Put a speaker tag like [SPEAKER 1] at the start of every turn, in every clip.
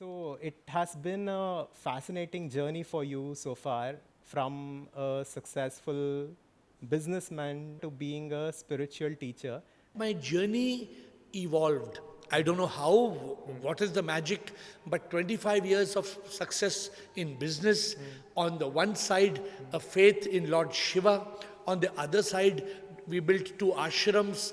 [SPEAKER 1] So it has been a fascinating journey for you so far, from a successful businessman to being a spiritual teacher.
[SPEAKER 2] My journey evolved. I don't know how, what is the magic, but 25 years of success in business. On the one side, a faith in Lord Shiva. On the other side, we built 2 ashrams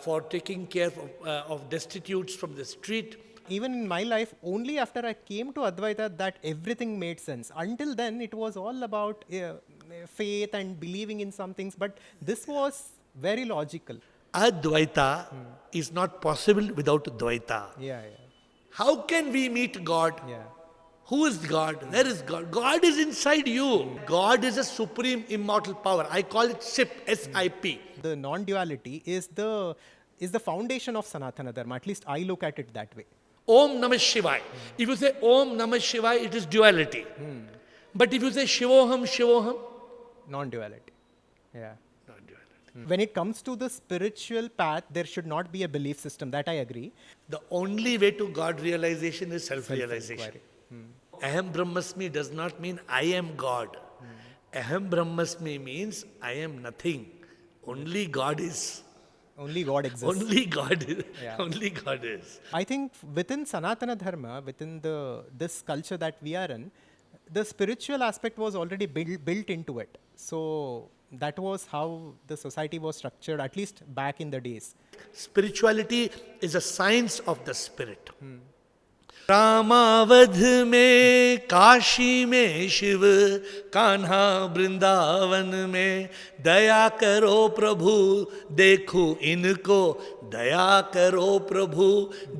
[SPEAKER 2] for taking care of destitutes from the street.
[SPEAKER 1] Even in my life, only after I came to Advaita that everything made sense. Until then, it was all about faith and believing in some things, but this was very logical.
[SPEAKER 2] Advaita is not possible without Dvaita.
[SPEAKER 1] Yeah.
[SPEAKER 2] How can we meet God?
[SPEAKER 1] Yeah.
[SPEAKER 2] Who is God? Where is God? God is inside you. God is a supreme immortal power. I call it SIP, S-I-P.
[SPEAKER 1] The non-duality is the foundation of Sanatana Dharma. At least I look at it that way.
[SPEAKER 2] Om Namah Shivaya. If you say Om Namah Shivaya, it is duality. But if you say Shivoham, Shivoham,
[SPEAKER 1] Non-duality. Yeah.
[SPEAKER 2] not duality.
[SPEAKER 1] When it comes to the spiritual path, there should not be a belief system. That I agree.
[SPEAKER 2] The only way to God realization is self-realization. Aham Brahmasmi does not mean I am God. Aham Brahmasmi means I am nothing. Only God is.
[SPEAKER 1] Only God exists.
[SPEAKER 2] Only God is.
[SPEAKER 1] Yeah.
[SPEAKER 2] Only God is.
[SPEAKER 1] I think within Sanatana Dharma, within this culture that we are in, the spiritual aspect was already built into it. So that was how the society was structured, at least back in the days.
[SPEAKER 2] Spirituality is a science of the spirit. रामावध में काशी में शिव कान्हा वृंदावन में दया करो प्रभु देखूं इनको दया करो प्रभु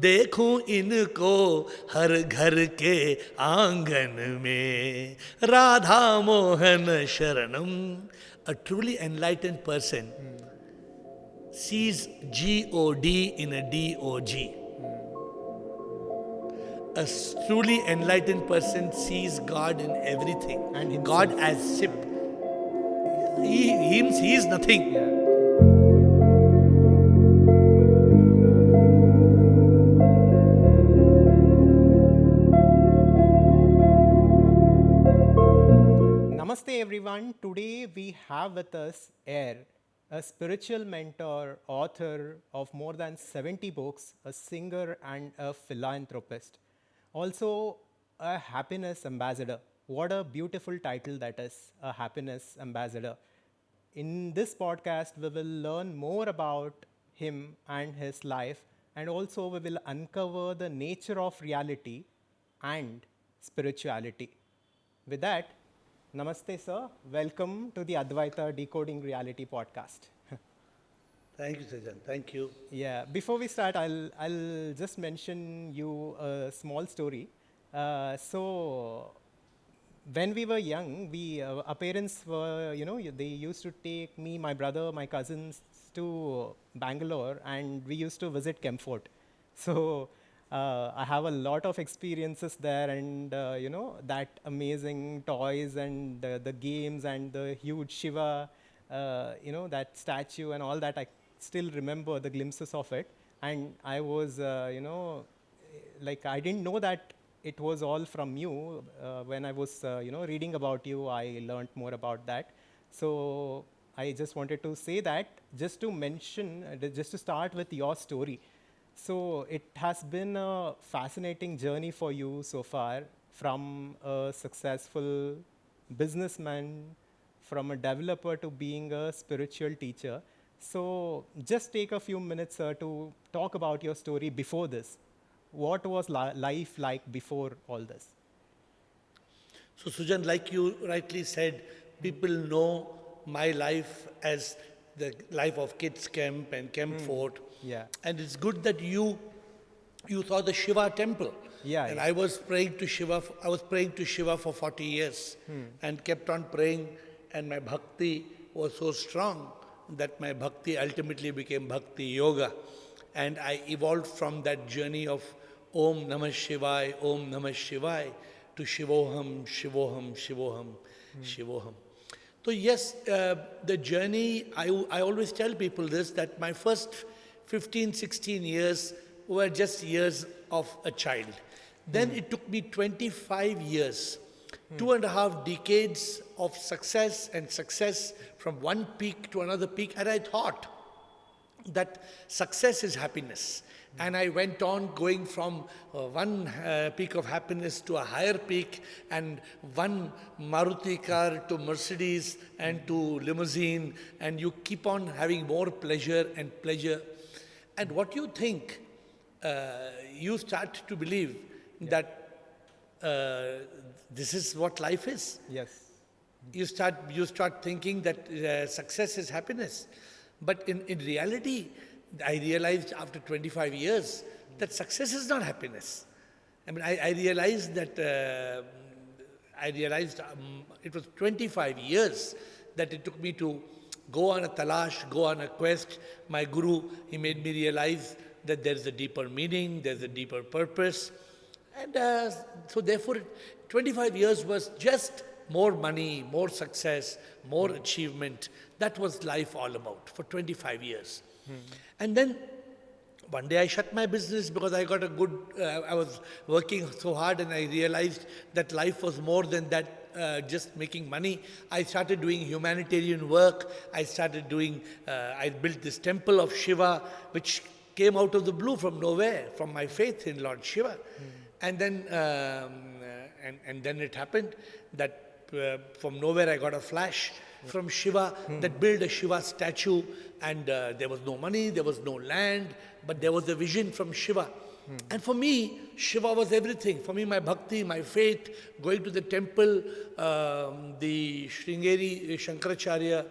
[SPEAKER 2] देखूं इनको हर घर के आंगन में राधा मोहन शरणम. A truly enlightened person sees G-O-D in a D-O-G. A truly enlightened person sees God in everything.
[SPEAKER 1] And himself.
[SPEAKER 2] God as SIP. He is nothing.
[SPEAKER 1] Yeah. Namaste everyone. Today we have with us AiR, a spiritual mentor, author of more than 70 books, a singer and a philanthropist. Also, a happiness ambassador. What a beautiful title that is, a happiness ambassador. In this podcast, we will learn more about him and his life, and also we will uncover the nature of reality and spirituality. With that, Namaste, sir. Welcome to the Adhvaitha Decoding Reality podcast.
[SPEAKER 2] Thank you, Sujan. Thank you.
[SPEAKER 1] Yeah, before we start, I'll just mention you a small story. So, when we were young, our parents were, they used to take me, my brother, my cousins to Bangalore, and we used to visit Kempfort. So, I have a lot of experiences there, and that amazing toys and the games and the huge Shiva, that statue and all that. I still remember the glimpses of it, and I was, I didn't know that it was all from you. When I was, reading about you, I learned more about that. So I just wanted to say that, just to mention, just to start with your story. So it has been a fascinating journey for you so far, from a successful businessman, from a developer to being a spiritual teacher. So just take a few minutes to talk about your story before this. What was life like before all this?
[SPEAKER 2] So, Sujan, like you rightly said, people know my life as the life of kids camp and camp fort.
[SPEAKER 1] Yeah.
[SPEAKER 2] And it's good that you saw the Shiva temple.
[SPEAKER 1] Yeah.
[SPEAKER 2] And I was praying to Shiva. I was praying to Shiva for 40 years and kept on praying. And my bhakti was so strong that my bhakti ultimately became bhakti yoga. And I evolved from that journey of Om Namah Shivaya, Om Namah Shivaya to Shivoham, Shivoham, Shivoham, Shivoham. So yes, the journey, I always tell people this, that my first 15, 16 years were just years of a child. Then it took me 25 years, 2.5 decades of success and success from one peak to another peak. And I thought that success is happiness. And I went on going from one peak of happiness to a higher peak, and one Maruti car to Mercedes and to limousine, and you keep on having more pleasure and pleasure. And what you think, you start to believe that this is what life is.
[SPEAKER 1] Yes.
[SPEAKER 2] You start thinking that success is happiness. But in reality, I realized after 25 years that success is not happiness. I mean, I realized that, it was 25 years that it took me to go on a talash, go on a quest. My guru, he made me realize that there's a deeper meaning, there's a deeper purpose. And so therefore, 25 years was just more money, more success, more achievement. That was life all about for 25 years. And then one day I shut my business because I got a good, I was working so hard, and I realized that life was more than that, just making money. I started doing humanitarian work. I started doing, I built this temple of Shiva, which came out of the blue from nowhere, from my faith in Lord Shiva. And then, and then it happened that from nowhere I got a flash from Shiva that built a Shiva statue, and there was no money, there was no land, but there was a vision from Shiva. And for me, Shiva was everything. For me, my bhakti, my faith, going to the temple, the Sringeri Shankaracharya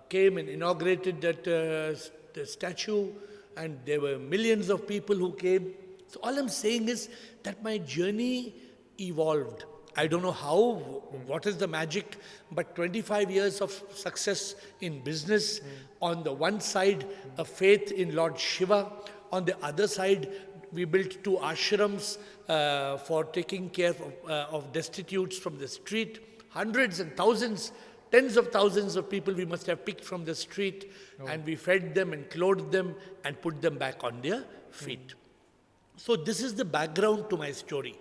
[SPEAKER 2] came and inaugurated that the statue, and there were millions of people who came. So all I'm saying is that my journey evolved. I don't know how, what is the magic, but 25 years of success in business. On the one side, a faith in Lord Shiva. On the other side, we built 2 ashrams for taking care of destitutes from the street. Hundreds and thousands, tens of thousands of people we must have picked from the street, and we fed them and clothed them and put them back on their feet. So this is the background to my story.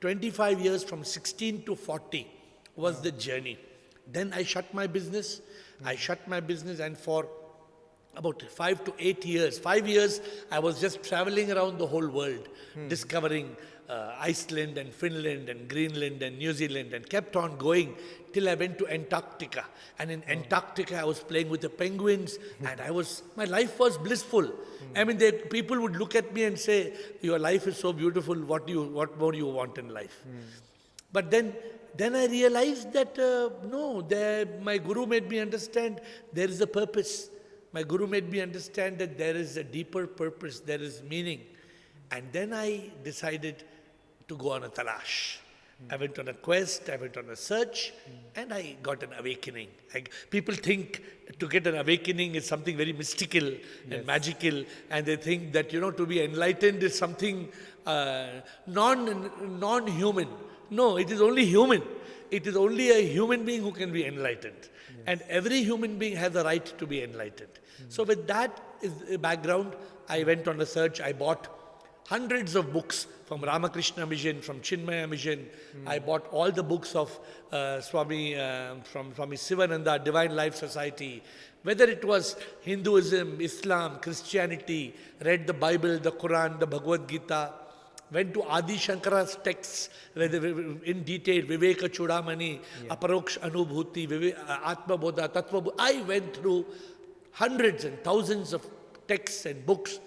[SPEAKER 2] 25 years from 16 to 40 was the journey. Then I shut my business. I shut my business, and for about 5 to 8 years, 5 years, I was just traveling around the whole world, discovering Iceland and Finland and Greenland and New Zealand, and kept on going till I went to Antarctica. And in Antarctica, I was playing with the penguins, and my life was blissful. I mean, people would look at me and say, "Your life is so beautiful, what more do you want in life?" But then I realized that, no, my guru made me understand there is a purpose. My guru made me understand that there is a deeper purpose, there is meaning. And then I decided to go on a talash. I went on a quest, I went on a search, and I got an awakening. People think to get an awakening is something very mystical and magical, and they think that, to be enlightened is something non-human. No, it is only human. It is only a human being who can be enlightened. And every human being has a right to be enlightened. So with that is the background, I went on a search. I bought hundreds of books from Ramakrishna Mission, from Chinmaya Mission. I bought all the books of Swami Sivananda, Divine Life Society. Whether it was Hinduism, Islam, Christianity, read the Bible, the Quran, the Bhagavad Gita, went to Adi Shankara's texts in detail, Viveka Chudamani, Aparoksh Anubhuti, Atma Bodha, Tattva Bodha. I went through hundreds and thousands of texts and books.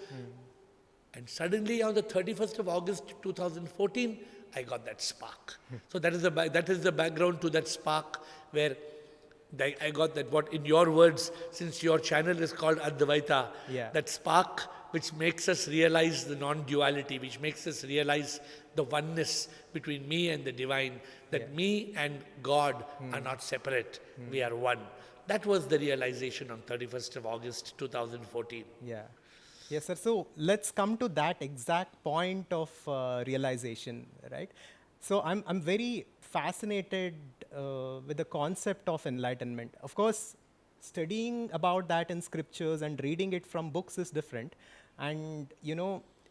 [SPEAKER 2] And suddenly on the 31st of August 2014, I got that spark. So that is the background to that spark, where I got that, what in your words, since your channel is called Adhvaitha, that spark which makes us realize the non-duality, which makes us realize the oneness between me and the divine, that me and God are not separate, we are one. That was the realization on 31st of August 2014.
[SPEAKER 1] Yeah. Yes, sir. So let's come to that exact point of realization, right? So I'm very fascinated with the concept of enlightenment. Of course, studying about that in scriptures and reading it from books is different, and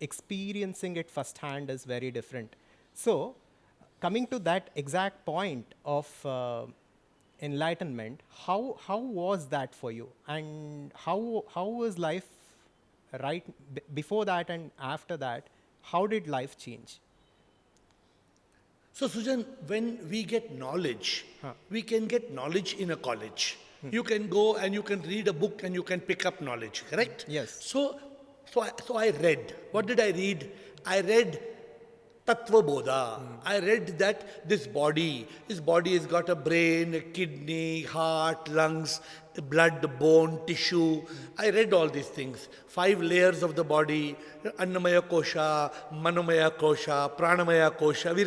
[SPEAKER 1] experiencing it firsthand is very different. So, coming to that exact point of enlightenment, how was that for you, and how was life right before that and after that? How did life change?
[SPEAKER 2] So, Sujan, when we get knowledge, we can get knowledge in a college. You can go and you can read a book and you can pick up knowledge, correct?
[SPEAKER 1] Yes.
[SPEAKER 2] So I read. What did I read? I read Tattva Bodha. I read that this body has got a brain, a kidney, heart, lungs, blood, bone, tissue. I read all these things. 5 layers of the body, Annamaya Kosha, Manomaya Kosha, Pranamaya Kosha. We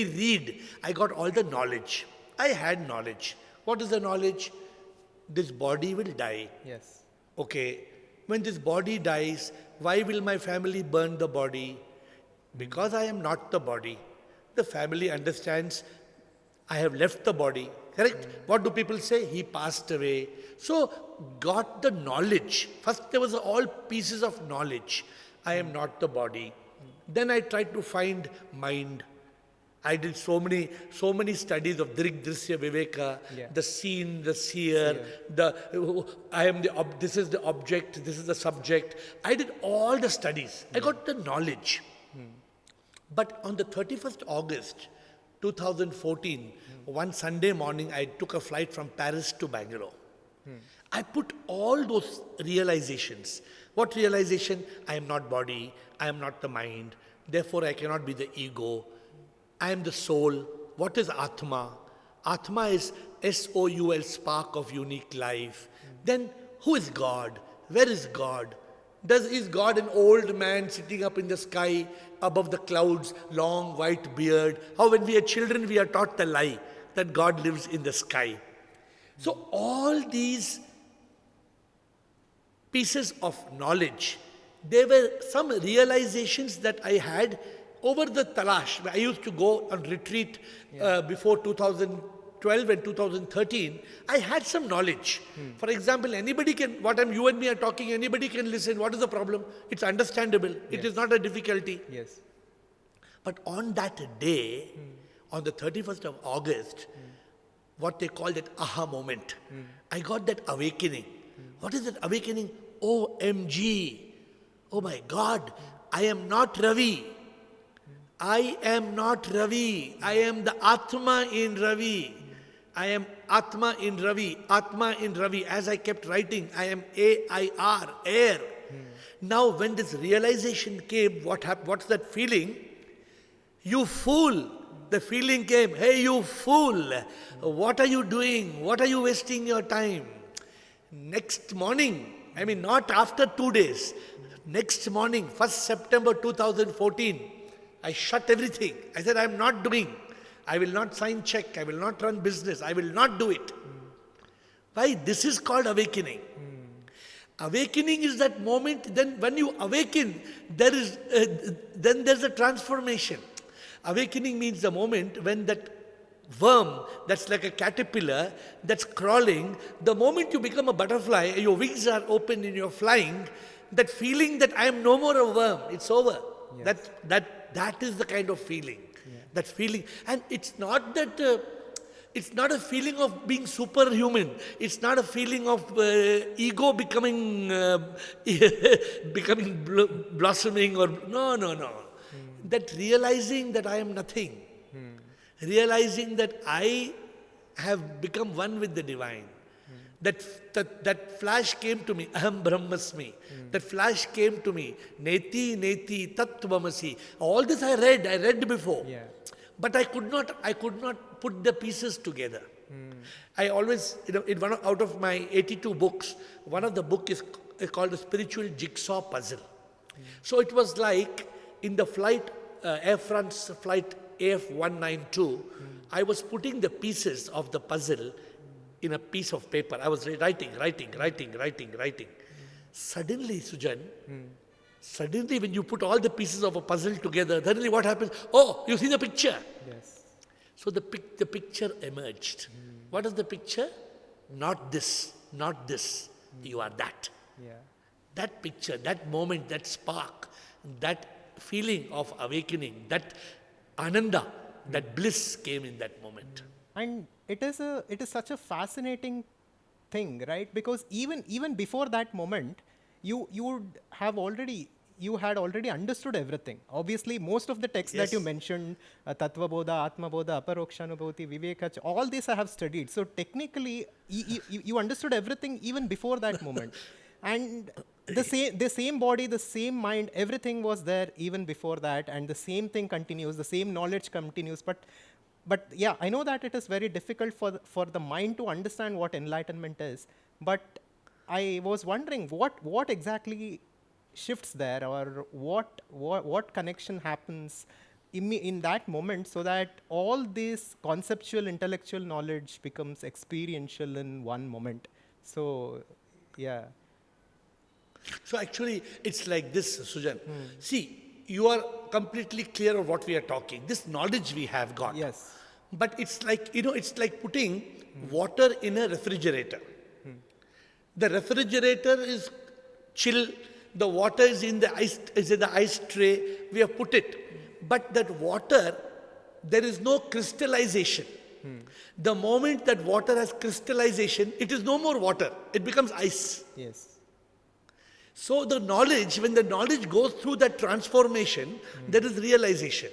[SPEAKER 2] read. I got all the knowledge. I had knowledge. What is the knowledge? This body will die.
[SPEAKER 1] Yes.
[SPEAKER 2] Okay. When this body dies, why will my family burn the body? Because I am not the body. The family understands I have left the body. Correct? What do people say? He passed away. So, got the knowledge. First there was all pieces of knowledge. I am not the body. Then I tried to find mind. I did so many studies of Drig, Drisya, Viveka, the seen, the seer, this is the object, this is the subject. I did all the studies. I got the knowledge. But on the 31st August 2014, one Sunday morning, I took a flight from Paris to Bangalore. I put all those realizations. What realization? I am not body, I am not the mind, therefore I cannot be the ego. I am the soul. What is Atma? Atma is S-O-U-L, spark of unique life. Then who is God? Where is God? Is God an old man sitting up in the sky above the clouds, long white beard? How when we are children we are taught the lie that God lives in the sky. So all these pieces of knowledge, there were some realizations that I had over the talash. I used to go on retreat before 2012 and 2013. I had some knowledge. For example, anybody can, you and me are talking, anybody can listen. What is the problem? It's understandable. It is not a difficulty.
[SPEAKER 1] Yes.
[SPEAKER 2] But on that day, on the 31st of August, what they call that aha moment, I got that awakening. What is that awakening? OMG. Oh my God, I am not Ravi. I am not Ravi. I am the Atma in Ravi. I am Atma in Ravi. Atma in Ravi. As I kept writing, I am AiR, AiR. Now when this realization came, what's that feeling? You fool. The feeling came, hey you fool. What are you doing? What are you wasting your time? Next morning, I mean not after 2 days, next morning, 1st September 2014, I shut everything. I said, I am not doing. I will not sign check. I will not run business. I will not do it. Why? This is called awakening. Awakening is that moment, then when you awaken, then there's a transformation. Awakening means the moment when that worm, that's like a caterpillar, that's crawling, the moment you become a butterfly, your wings are open and you're flying, that feeling that I am no more a worm, it's over. Yes. That is the kind of feeling. That feeling. And it's not that, it's not a feeling of being superhuman. It's not a feeling of ego becoming blossoming or, no. That realizing that I am nothing. Realizing that I have become one with the divine. That flash came to me, Aham Brahmasmi. That flash came to me, Neti Neti Tattvamasi. All this I read before. Yeah. But I could not put the pieces together. I always, out of my 82 books, one of the book is called the Spiritual Jigsaw Puzzle. So it was like in the flight, Air France flight AF192, I was putting the pieces of the puzzle in a piece of paper. I was writing. Suddenly, Sujan, suddenly when you put all the pieces of a puzzle together, suddenly what happens? Oh, you see the picture?
[SPEAKER 1] Yes.
[SPEAKER 2] So the picture emerged. What is the picture? Not this. You are that.
[SPEAKER 1] Yeah.
[SPEAKER 2] That picture, that moment, that spark, that feeling of awakening, that ananda, that bliss came in that moment.
[SPEAKER 1] And it is such a fascinating thing, right? Because even before that moment, you had already understood everything. Obviously, most of the texts that you
[SPEAKER 2] Yes.
[SPEAKER 1] mentioned, Tattva Bodha, Atma Bodha, Aparokshanubhuti, Viveka, all this I have studied. So technically, you understood everything even before that moment. And the same body, the same mind, everything was there even before that, and the same thing continues, the same knowledge continues. But yeah, I know that it is very difficult for the mind to understand what enlightenment is. But I was wondering what exactly shifts there, or what connection happens in that moment, so that all this conceptual, intellectual knowledge becomes experiential in one moment. So, yeah.
[SPEAKER 2] So actually, it's like this, Sujan. See, you are completely clear of what we are talking. This knowledge we have got.
[SPEAKER 1] Yes.
[SPEAKER 2] But it's like, it's like putting water in a refrigerator. The refrigerator is chill. The water is in the ice tray. We have put it. But that water, there is no crystallization. The moment that water has crystallization, it is no more water. It becomes ice.
[SPEAKER 1] Yes.
[SPEAKER 2] So the knowledge, when the knowledge goes through that transformation, there is realization.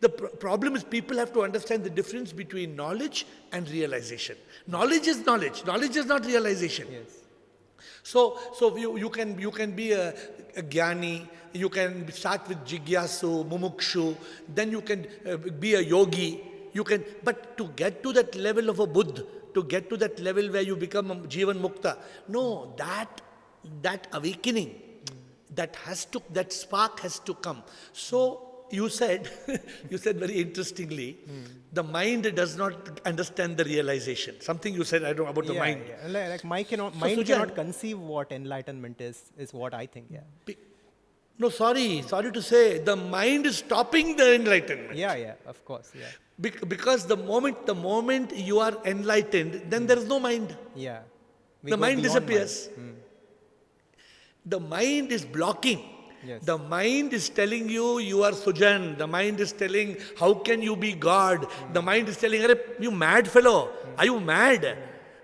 [SPEAKER 2] The problem is people have to understand the difference between knowledge and realization. Knowledge is knowledge. Knowledge is not realization.
[SPEAKER 1] Yes.
[SPEAKER 2] So you can be a jnani, you can start with jigyasu, mumukshu, then you can be a yogi. But to get to that level of a Buddha, to get to that level where you become a Jivan Mukta, no, that awakening, that spark has to come. So you said very interestingly, the mind does not understand the realization. Something you said, I don't know about the mind.
[SPEAKER 1] Yeah. Like mind
[SPEAKER 2] Sujan,
[SPEAKER 1] cannot conceive what enlightenment is what I think. Yeah.
[SPEAKER 2] No, sorry to say, the mind is stopping the enlightenment.
[SPEAKER 1] Yeah, of course. Yeah.
[SPEAKER 2] Because the moment you are enlightened, then there is no mind.
[SPEAKER 1] Yeah.
[SPEAKER 2] The mind disappears. The mind is blocking.
[SPEAKER 1] Yes.
[SPEAKER 2] The mind is telling you are Sujan. The mind is telling, how can you be God? The mind is telling, you mad fellow, are you mad?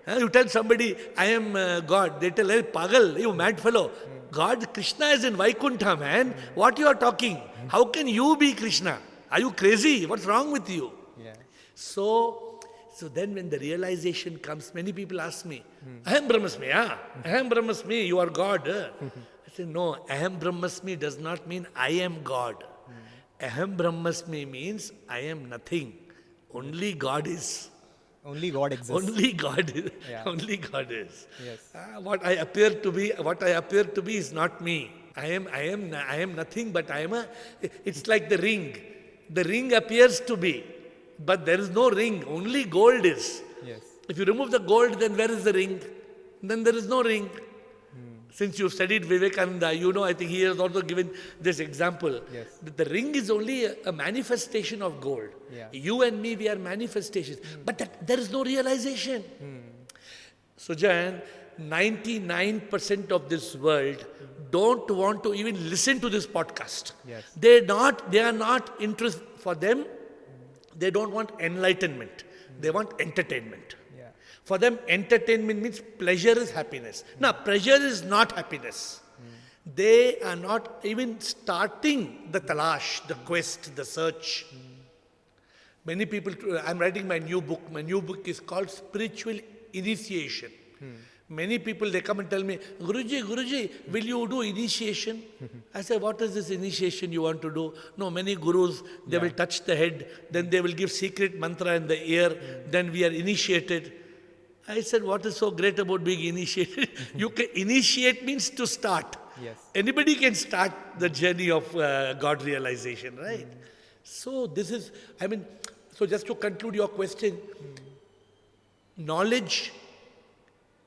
[SPEAKER 2] You tell somebody, I am God. They tell, pagal, you mad fellow. God, Krishna is in Vaikuntha, man. What you are talking? How can you be Krishna? Are you crazy? What's wrong with you?
[SPEAKER 1] Yeah.
[SPEAKER 2] So then when the realization comes, many people ask me, Aham Brahmasmi, Aham Brahmasmi, you are God. I say, no, Aham Brahmasmi does not mean I am God. Aham Brahmasmi means I am nothing. Only God is.
[SPEAKER 1] Only God exists.
[SPEAKER 2] Only God is.
[SPEAKER 1] Yeah.
[SPEAKER 2] Only God is.
[SPEAKER 1] Yes.
[SPEAKER 2] What I appear to be is not me. I am nothing, but it's like the ring. The ring appears to be, but there is no ring. Only gold is.
[SPEAKER 1] Yes.
[SPEAKER 2] If you remove the gold, then where is the ring? Then there is no ring. Since you've studied Vivekananda, I think he has also given this example.
[SPEAKER 1] Yes.
[SPEAKER 2] That the ring is only a manifestation of gold.
[SPEAKER 1] Yeah.
[SPEAKER 2] You and me, we are manifestations. But there is no realization. Sujan, 99% of this world don't want to even listen to this podcast.
[SPEAKER 1] Yes.
[SPEAKER 2] They are not interested. For them, they don't want enlightenment. They want entertainment.
[SPEAKER 1] Yeah.
[SPEAKER 2] For them, entertainment means pleasure is happiness. Now, pleasure is not happiness. They are not even starting the talash, the quest, the search. Many people, I'm writing my new book. My new book is called Spiritual Initiation. Many people, they come and tell me, Guruji, will you do initiation? I say, what is this initiation you want to do? No, many gurus, they will touch the head, then they will give secret mantra in the ear, then we are initiated. I said, what is so great about being initiated? You can initiate means to start.
[SPEAKER 1] Yes.
[SPEAKER 2] Anybody can start the journey of God realization, right? So this is, so just to conclude your question, knowledge,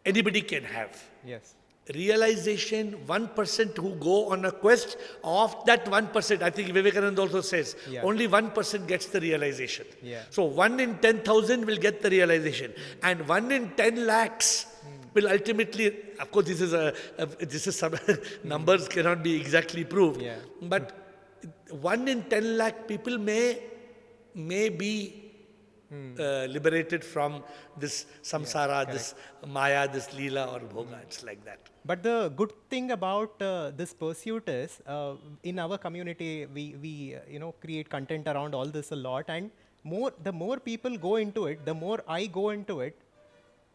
[SPEAKER 2] anybody can have.
[SPEAKER 1] Yes.
[SPEAKER 2] Realization, 1% who go on a quest, of that 1%, I think Vivekananda also says, only 1% gets the realization.
[SPEAKER 1] Yeah.
[SPEAKER 2] So 1 in 10,000 will get the realization. And 1 in 10 lakhs will ultimately, of course this is some numbers cannot be exactly proved.
[SPEAKER 1] Yeah.
[SPEAKER 2] But 1 in 10 lakh people may be liberated from this samsara, this maya, this leela or bhoga. It's like that.
[SPEAKER 1] But the good thing about this pursuit is, in our community, we create content around all this a lot, and the more people go into it, the more I go into it.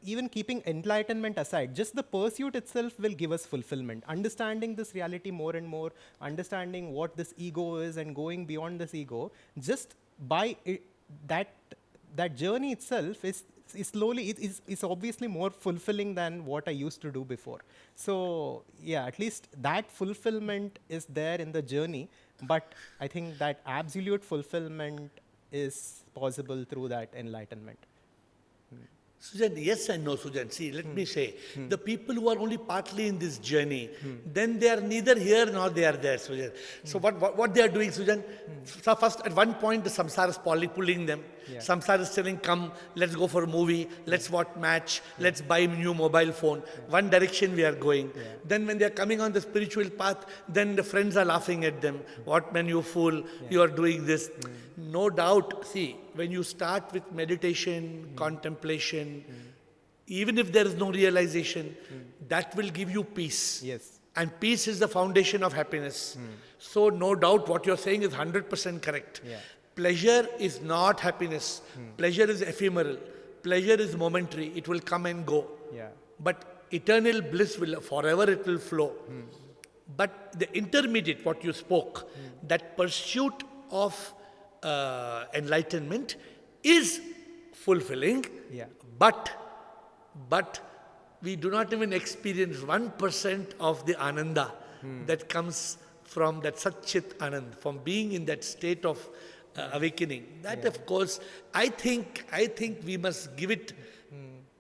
[SPEAKER 1] Even keeping enlightenment aside, just the pursuit itself will give us fulfillment. Understanding this reality more and more, understanding what this ego is, and going beyond this ego, just by that journey itself is obviously more fulfilling than what I used to do before. So yeah, at least that fulfillment is there in the journey. But I think that absolute fulfillment is possible through that enlightenment.
[SPEAKER 2] Sujan, yes and no, Sujan. See, let me say, the people who are only partly in this journey, then they are neither here nor they are there, Sujan. So what they are doing, Sujan? So first, at one point, the samsara is pulling them.
[SPEAKER 1] Yeah.
[SPEAKER 2] Samsara is telling, come, let's go for a movie, let's watch match, let's buy a new mobile phone. One direction we are going.
[SPEAKER 1] Yeah.
[SPEAKER 2] Then when they are coming on the spiritual path, then the friends are laughing at them. What man, you fool, you are doing this. No doubt, see, when you start with meditation, contemplation, even if there is no realization, that will give you peace.
[SPEAKER 1] Yes.
[SPEAKER 2] And peace is the foundation of happiness. So no doubt what you're saying is 100% correct.
[SPEAKER 1] Yeah.
[SPEAKER 2] Pleasure is not happiness. Pleasure is ephemeral. Pleasure is momentary. It will come and go.
[SPEAKER 1] Yeah.
[SPEAKER 2] But eternal bliss will, forever it will flow. But the intermediate, what you spoke, that pursuit of enlightenment is fulfilling, but we do not even experience 1% of the ananda that comes from that Satchit Anand, from being in that state of awakening. That of course, I think we must give it.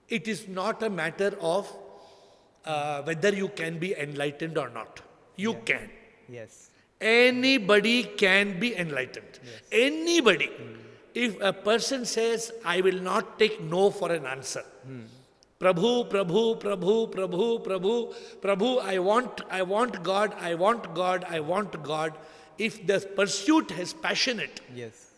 [SPEAKER 2] It is not a matter of whether you can be enlightened or not. You can.
[SPEAKER 1] Yes.
[SPEAKER 2] Anybody can be enlightened.
[SPEAKER 1] Yes.
[SPEAKER 2] Anybody. If a person says, I will not take no for an answer. Prabhu, Prabhu, Prabhu, Prabhu, Prabhu, Prabhu, I want God, I want God, I want God. If the pursuit is passionate,
[SPEAKER 1] Yes.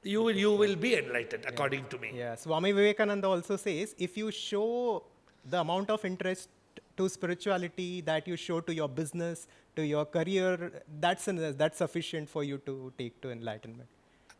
[SPEAKER 2] you will be enlightened, according to me.
[SPEAKER 1] Yeah. Swami Vivekananda also says, if you show the amount of interest to spirituality that you show to your business, to your career, that's sufficient for you to take to enlightenment.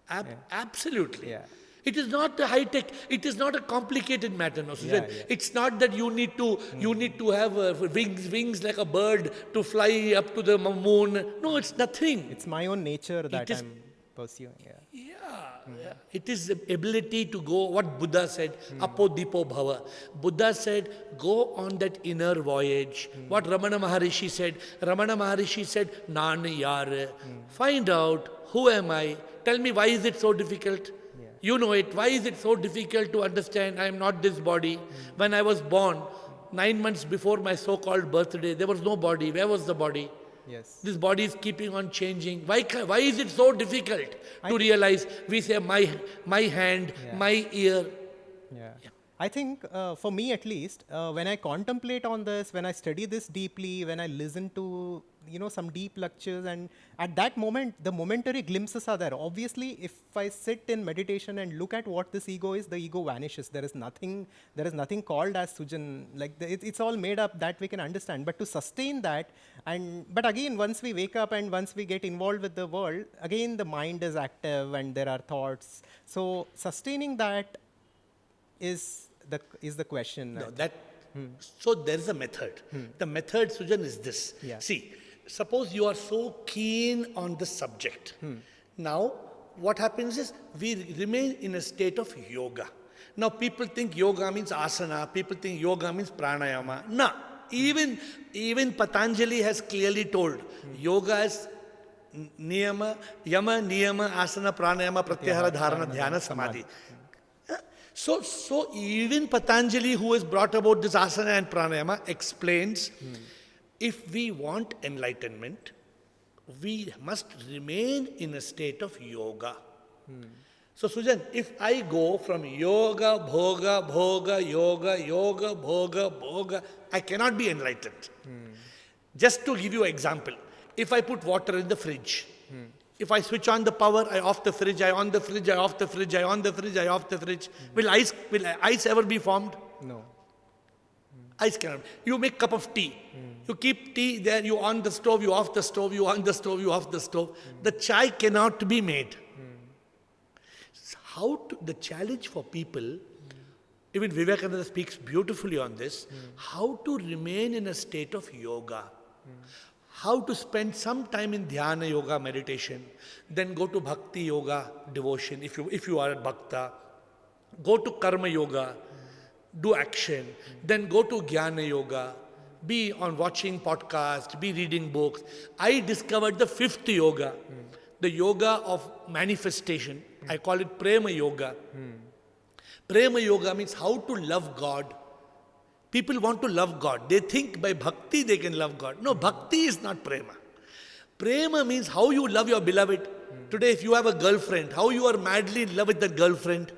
[SPEAKER 2] Absolutely.
[SPEAKER 1] Yeah.
[SPEAKER 2] It is not a high-tech, it is not a complicated matter, no, Sujan.
[SPEAKER 1] Yeah.
[SPEAKER 2] It's not that you need to have wings like a bird to fly up to the moon. No, it's nothing.
[SPEAKER 1] It's my own nature that
[SPEAKER 2] is-
[SPEAKER 1] I'm pursuing. Yeah.
[SPEAKER 2] Yeah. It is the ability to go, what Buddha said, apodipo bhava. Buddha said, go on that inner voyage. What Ramana Maharishi said, Nan Yar. Find out, who am I? Tell me, why is it so difficult?
[SPEAKER 1] Yeah.
[SPEAKER 2] You know it. Why is it so difficult to understand I am not this body? When I was born, 9 months before my so-called birthday, there was no body. Where was the body?
[SPEAKER 1] Yes.
[SPEAKER 2] This body is keeping on changing. Why is it so difficult to realize? We say my hand, my ear.
[SPEAKER 1] Yeah. I think for me at least, when I contemplate on this, when I study this deeply, when I listen to some deep lectures, and at that moment, the momentary glimpses are there. Obviously, if I sit in meditation and look at what this ego is, the ego vanishes. There is nothing called as Sujan. Like it's all made up that we can understand. But to sustain that, but again, once we wake up and once we get involved with the world, again the mind is active and there are thoughts. So sustaining that is the question.
[SPEAKER 2] No, so there is a method. The method, Sujan, is this.
[SPEAKER 1] Yeah.
[SPEAKER 2] See, suppose you are so keen on the subject. Now, what happens is we remain in a state of yoga. Now, people think yoga means asana. People think yoga means pranayama. No. Even Patanjali has clearly told, yoga is niyama, yama, niyama, asana, pranayama, pratyahara, dharana, dhyana, samadhi. So even Patanjali, who has brought about this asana and pranayama, explains, if we want enlightenment, we must remain in a state of yoga. So Sujan, if I go from yoga, bhoga, bhoga, yoga, yoga, bhoga, bhoga, I cannot be enlightened. Just to give you an example, if I put water in the fridge, If I switch on the power, I off the fridge, I on the fridge, I off the fridge, I on the fridge, I off the fridge. Will ice ever be formed?
[SPEAKER 1] No.
[SPEAKER 2] Ice cannot. You make cup of tea. You keep tea there, you on the stove, you off the stove, you on the stove, you off the stove. The chai cannot be made. The challenge for people, even Vivekananda speaks beautifully on this, how to remain in a state of yoga. How to spend some time in dhyana yoga, meditation, then go to bhakti yoga, devotion, if you are a bhakta. Go to karma yoga, do action, then go to jnana yoga, be on watching podcasts, be reading books. I discovered the fifth yoga, the yoga of manifestation. I call it prema yoga. Prema yoga means how to love God. People want to love God. They think by bhakti they can love God. No, bhakti is not prema. Prema means how you love your beloved. Today, if you have a girlfriend, how you are madly in love with that girlfriend.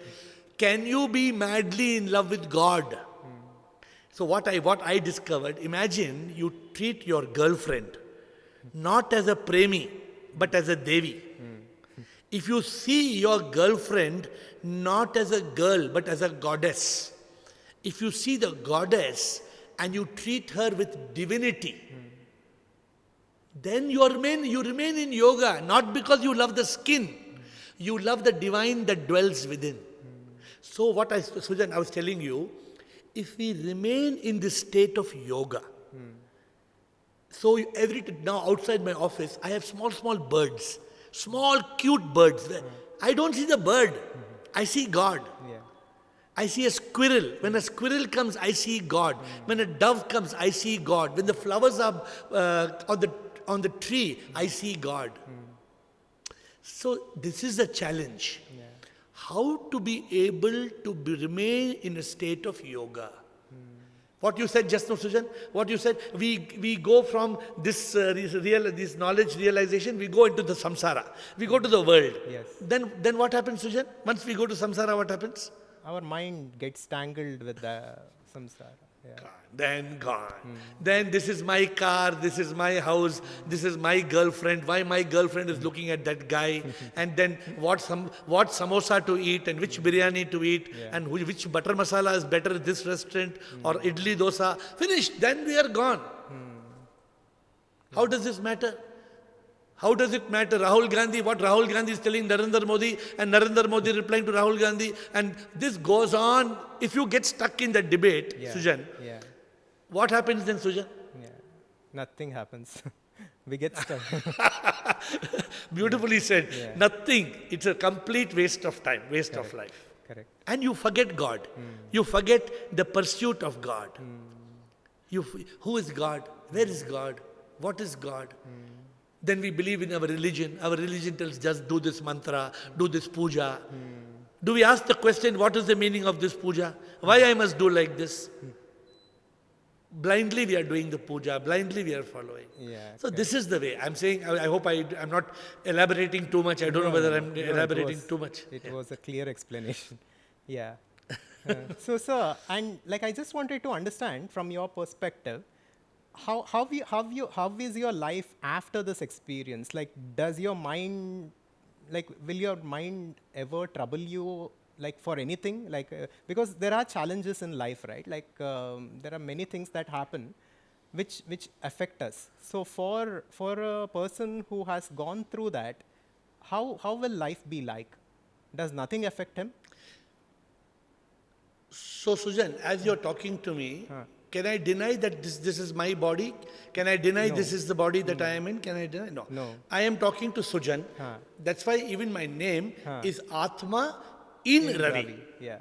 [SPEAKER 2] Can you be madly in love with God? So what I discovered, imagine you treat your girlfriend not as a premi, but as a devi. If you see your girlfriend not as a girl, but as a goddess, if you see the goddess and you treat her with divinity, then you remain in yoga, not because you love the skin. You love the divine that dwells within. So Sujan, I was telling you, if we remain in this state of yoga, so now outside my office, I have small birds, small cute birds. I don't see the bird, I see God.
[SPEAKER 1] Yeah.
[SPEAKER 2] I see a squirrel. When a squirrel comes, I see God. When a dove comes, I see God. When the flowers are on the tree, I see God. So this is a challenge.
[SPEAKER 1] Yeah.
[SPEAKER 2] How to be able to remain in a state of yoga. What you said just now, Sujan, what you said, we go from this knowledge realization, we go into the samsara. We go to the world.
[SPEAKER 1] Yes.
[SPEAKER 2] Then what happens, Sujan? Once we go to samsara, what happens?
[SPEAKER 1] Our mind gets tangled with the samsara. Yeah.
[SPEAKER 2] Gone. Then this is my car, this is my house, this is my girlfriend. Why my girlfriend is looking at that guy? And then what samosa to eat and which biryani to eat and which butter masala is better at this restaurant or idli dosa. Finished. Then we are gone. How does this matter? How does it matter? Rahul Gandhi, what Rahul Gandhi is telling Narendra Modi and Narendra Modi replying to Rahul Gandhi, and this goes on. If you get stuck in that debate, Sujan, what happens then, Sujan?
[SPEAKER 1] Yeah. Nothing happens. We get stuck.
[SPEAKER 2] Beautifully said. Yeah. Nothing. It's a complete waste of time, waste of life.
[SPEAKER 1] Correct.
[SPEAKER 2] And you forget God. You forget the pursuit of God. Who is God? Where is God? What is God? Then we believe in our religion. Our religion tells just do this mantra, do this puja. Do we ask the question, what is the meaning of this puja? Why I must do like this? Blindly we are doing the puja, blindly we are following. So this is the way. I'm saying, I hope I'm not elaborating too much. I don't know whether I'm elaborating too much.
[SPEAKER 1] It was a clear explanation. Yeah. So sir, and like I just wanted to understand from your perspective, how is your life after this experience? Like, does your mind, like, will your mind ever trouble you, like, for anything? Like, because there are challenges in life, right? Like, there are many things that happen which affect us. So for a person who has gone through that, how will life be like? Does nothing affect him?
[SPEAKER 2] So Sujan, as you're talking to me, can I deny that this is my body? Can I deny this is the body that I am in? Can I deny? No. I am talking to Sujan. That's why even my name is Atma in Ravi.
[SPEAKER 1] Yeah.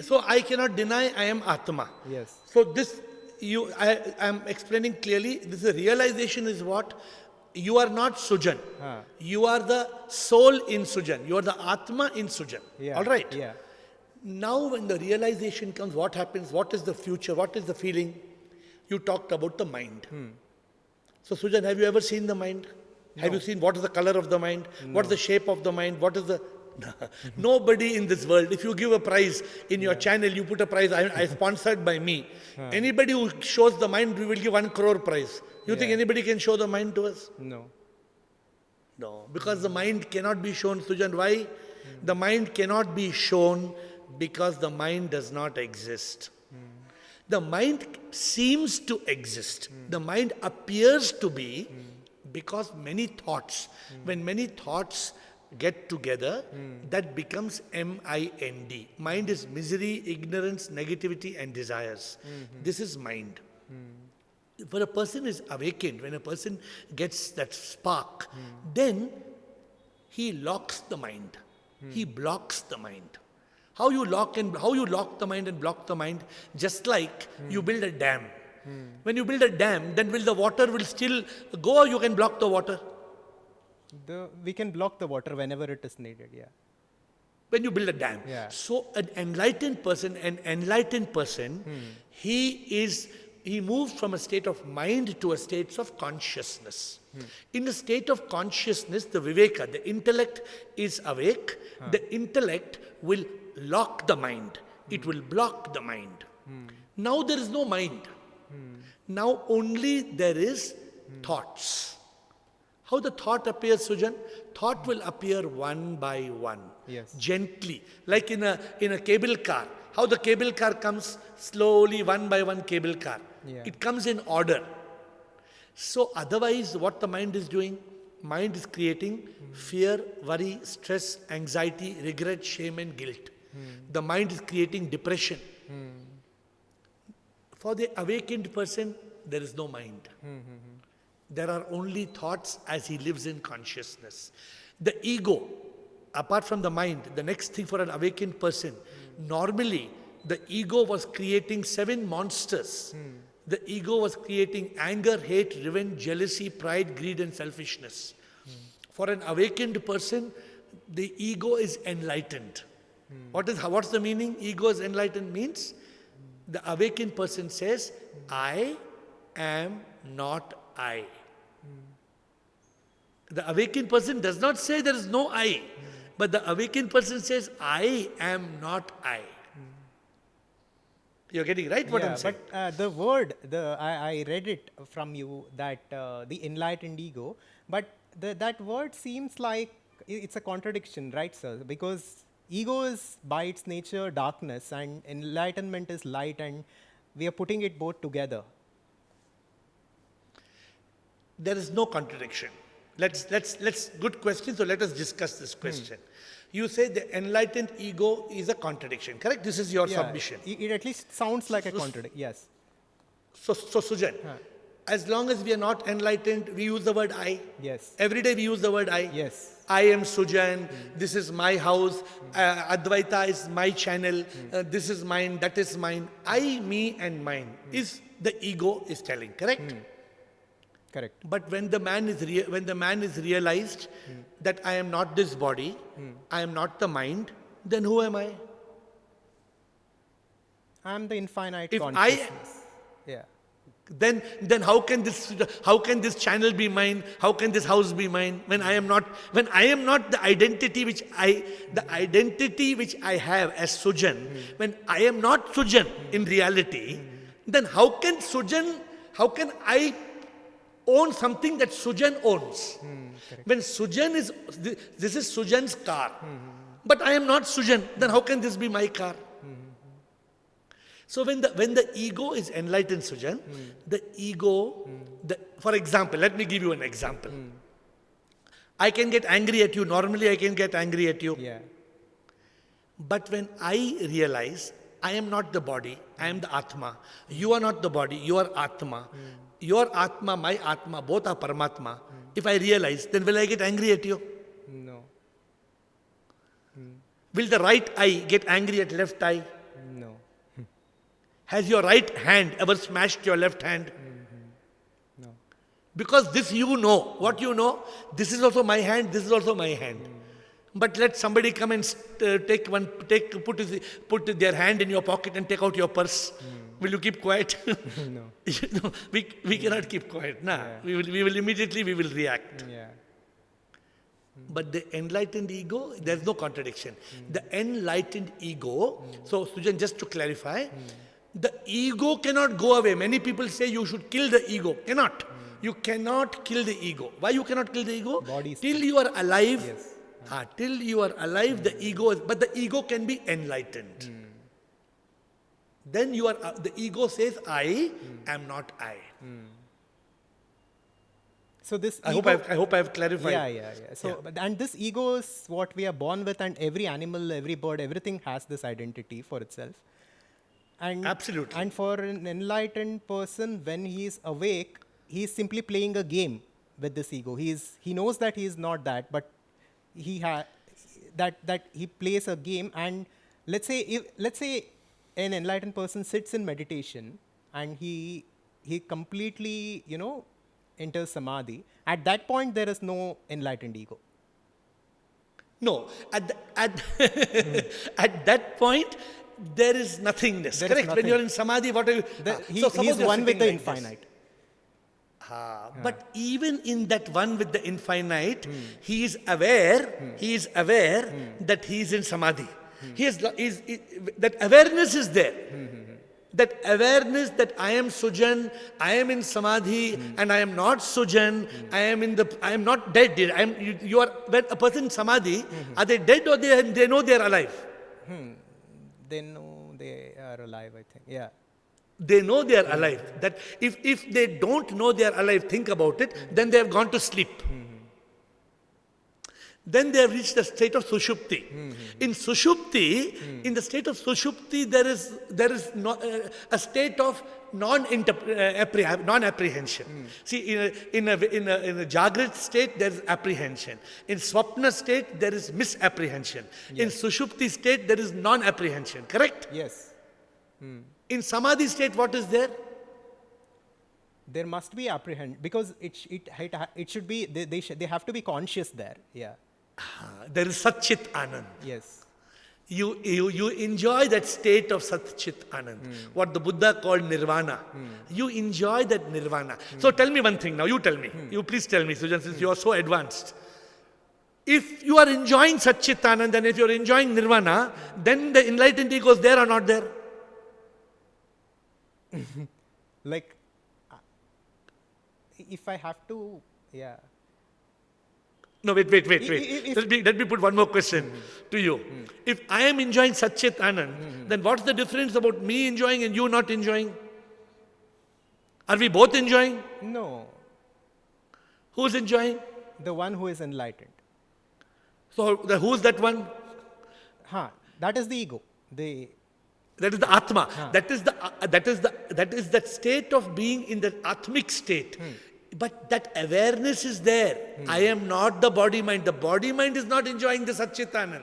[SPEAKER 2] So I cannot deny I am Atma.
[SPEAKER 1] Yes.
[SPEAKER 2] So I am explaining clearly, this realization is what? You are not Sujan. You are the soul in Sujan. You are the Atma in Sujan.
[SPEAKER 1] Yeah.
[SPEAKER 2] All right?
[SPEAKER 1] Yeah.
[SPEAKER 2] Now when the realization comes, what happens? What is the future? What is the feeling? You talked about the mind. So Sujan, have you ever seen the mind? No. Have you seen what is the color of the mind? No. What is the shape of the mind? What is the... Nobody in this world, if you give a prize in your channel, you put a prize, I sponsored by me. Anybody who shows the mind, we will give 1 crore prize. You think anybody can show the mind to us?
[SPEAKER 1] No.
[SPEAKER 2] No, because the mind cannot be shown. Sujan, why? The mind cannot be shown because the mind does not exist. The mind seems to exist. The mind appears to be because many thoughts. When many thoughts get together, that becomes M-I-N-D. Mind is misery, ignorance, negativity and desires. This is mind. For a person is awakened, when a person gets that spark, then he locks the mind. He blocks the mind. How you lock the mind and block the mind? Just like you build a dam. When you build a dam, then the water will still go, or you can block the water?
[SPEAKER 1] We can block the water whenever it is needed, yeah.
[SPEAKER 2] When you build a dam.
[SPEAKER 1] Yeah.
[SPEAKER 2] So an enlightened person, he moves from a state of mind to a state of consciousness. In a state of consciousness, the viveka, the intellect is awake. The intellect will lock the mind. It will block the mind. Now there is no mind. Now only there is thoughts. How the thought appears, Sujan? Thought will appear one by one.
[SPEAKER 1] Yes.
[SPEAKER 2] Gently. Like in a cable car. How the cable car comes slowly, one by one cable car.
[SPEAKER 1] Yeah.
[SPEAKER 2] It comes in order. So otherwise, what the mind is doing? Mind is creating fear, worry, stress, anxiety, regret, shame and guilt. The mind is creating depression. For the awakened person, there is no mind. There are only thoughts as he lives in consciousness. The ego, apart from the mind, the next thing for an awakened person, normally the ego was creating 7 monsters. The ego was creating anger, hate, revenge, jealousy, pride, greed and selfishness. For an awakened person, the ego is enlightened. What's the meaning? Ego is enlightened means the awakened person says, I am not I. The awakened person does not say there is no I, but the awakened person says, I am not I. You're getting right what I'm saying?
[SPEAKER 1] But the word, I read it from you, that the enlightened ego, but that word seems like it's a contradiction, right, sir? Because ego is by its nature darkness and enlightenment is light, and we are putting it both together.
[SPEAKER 2] There is no contradiction. Let's good question, so let us discuss this question. You say the enlightened ego is a contradiction, correct? This is your submission.
[SPEAKER 1] It at least sounds like a contradiction, yes.
[SPEAKER 2] So Sujan, as long as we are not enlightened, we use the word I.
[SPEAKER 1] Yes.
[SPEAKER 2] Every day we use the word I.
[SPEAKER 1] Yes.
[SPEAKER 2] I am Sujan, this is my house, Adhvaitha is my channel, this is mine, that is mine. I, me and mine is the ego is telling, correct?
[SPEAKER 1] Correct.
[SPEAKER 2] But when the man is realized that I am not this body, I am not the mind, then who am I?
[SPEAKER 1] I am the infinite
[SPEAKER 2] If
[SPEAKER 1] consciousness.
[SPEAKER 2] Then how can this channel be mine? How can this house be mine? When I am not the identity which I have as Sujan, when I am not Sujan in reality, then how can I own something that Sujan owns? When Sujan this is Sujan's car, but I am not Sujan, then how can this be my car? So when the ego is enlightened, Sujan, the ego, for example, let me give you an example. I can get angry at you. Normally I can get angry at you.
[SPEAKER 1] Yeah.
[SPEAKER 2] But when I realize I am not the body, I am the Atma. You are not the body, you are Atma. Your Atma, my Atma, both are Paramatma. If I realize, then will I get angry at you?
[SPEAKER 1] No.
[SPEAKER 2] Will the right eye get angry at left eye?
[SPEAKER 1] No.
[SPEAKER 2] Has your right hand ever smashed your left hand?
[SPEAKER 1] No.
[SPEAKER 2] Because this you know. What you know? This is also my hand, this is also my hand. But let somebody come and put their hand in your pocket and take out your purse. Will you keep quiet?
[SPEAKER 1] No.
[SPEAKER 2] No, we cannot keep quiet. Nah.
[SPEAKER 1] Yeah.
[SPEAKER 2] We will immediately react.
[SPEAKER 1] Yeah.
[SPEAKER 2] But the enlightened ego, there's no contradiction. The enlightened ego, so Sujan, just to clarify, the ego cannot go away. Many people say you should kill the ego. Cannot. You cannot kill the ego. Why you cannot kill the ego?
[SPEAKER 1] Body is
[SPEAKER 2] Till you are alive.
[SPEAKER 1] Yes.
[SPEAKER 2] Till you are alive, the ego is, but the ego can be enlightened. Then you are, the ego says, I am not I.
[SPEAKER 1] So this
[SPEAKER 2] I
[SPEAKER 1] ego,
[SPEAKER 2] hope I have clarified.
[SPEAKER 1] Yeah. So, and this ego is what we are born with, and every animal, every bird, everything has this identity for itself. And
[SPEAKER 2] Absolutely.
[SPEAKER 1] And for an enlightened person, when he is awake, he is simply playing a game with this ego. He knows that he is not that, but that he plays a game. And let's say an enlightened person sits in meditation and he completely enters samadhi. At that point, there is no enlightened ego.
[SPEAKER 2] No, at that point, there is nothingness.
[SPEAKER 1] There is
[SPEAKER 2] correct?
[SPEAKER 1] nothing.
[SPEAKER 2] When you are in samadhi, what are you?
[SPEAKER 1] He
[SPEAKER 2] suppose
[SPEAKER 1] is
[SPEAKER 2] you're
[SPEAKER 1] one with
[SPEAKER 2] sitting
[SPEAKER 1] the
[SPEAKER 2] like this.
[SPEAKER 1] infinite.
[SPEAKER 2] But even in that one with the infinite, he is aware. He is aware that he is in samadhi. That awareness is there. That awareness that I am Sujan, I am in samadhi, and I am not Sujan. I am not dead. You are when a person in samadhi, are they dead or they know they are alive?
[SPEAKER 1] They know they are alive, I think. Yeah.
[SPEAKER 2] They know they are alive. That if they don't know they are alive, think about it, then they have gone to sleep. Then they have reached the state of sushupti. In sushupti, in the state of sushupti, there is a state of non-apprehension. See, in a Jagrat state, there is apprehension. In Swapna state, there is misapprehension. In Sushupti state, there is non-apprehension. Correct?
[SPEAKER 1] Yes.
[SPEAKER 2] In Samadhi state, what is there?
[SPEAKER 1] There must be apprehension because it should be they have to be conscious there. Yeah.
[SPEAKER 2] There is Satchit Anand.
[SPEAKER 1] Yes.
[SPEAKER 2] You enjoy that state of Satchit Anand, what the Buddha called nirvana. You enjoy that nirvana. So tell me one thing now, you tell me. You please tell me, Sujan, since you are so advanced. If you are enjoying Satchit Anand and if you are enjoying nirvana, then the enlightened ego is there or not there?
[SPEAKER 1] Like, if I have to, yeah.
[SPEAKER 2] No, wait. Let me put one more question to you. If I am enjoying Satchit Anand, then what's the difference about me enjoying and you not enjoying? Are we both enjoying?
[SPEAKER 1] No.
[SPEAKER 2] Who's enjoying?
[SPEAKER 1] The one who is enlightened.
[SPEAKER 2] So who's that one?
[SPEAKER 1] That is the ego.
[SPEAKER 2] That is the Atma. That is that state of being in that Atmic state. But that awareness is there. I am not the body mind. The body mind is not enjoying the Satchitanand.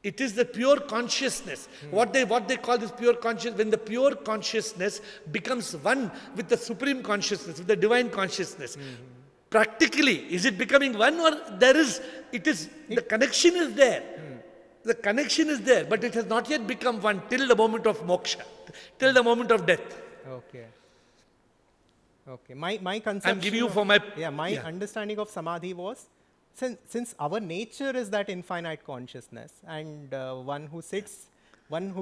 [SPEAKER 2] It is the pure consciousness. What they call this pure consciousness, when the pure consciousness becomes one with the supreme consciousness, with the divine consciousness. Practically, is it becoming one or the connection is there. The connection is there, but it has not yet become one till the moment of moksha, till the moment of death.
[SPEAKER 1] Okay. My conception.
[SPEAKER 2] I'm giving you for my
[SPEAKER 1] understanding of samadhi was since our nature is that infinite consciousness, and one who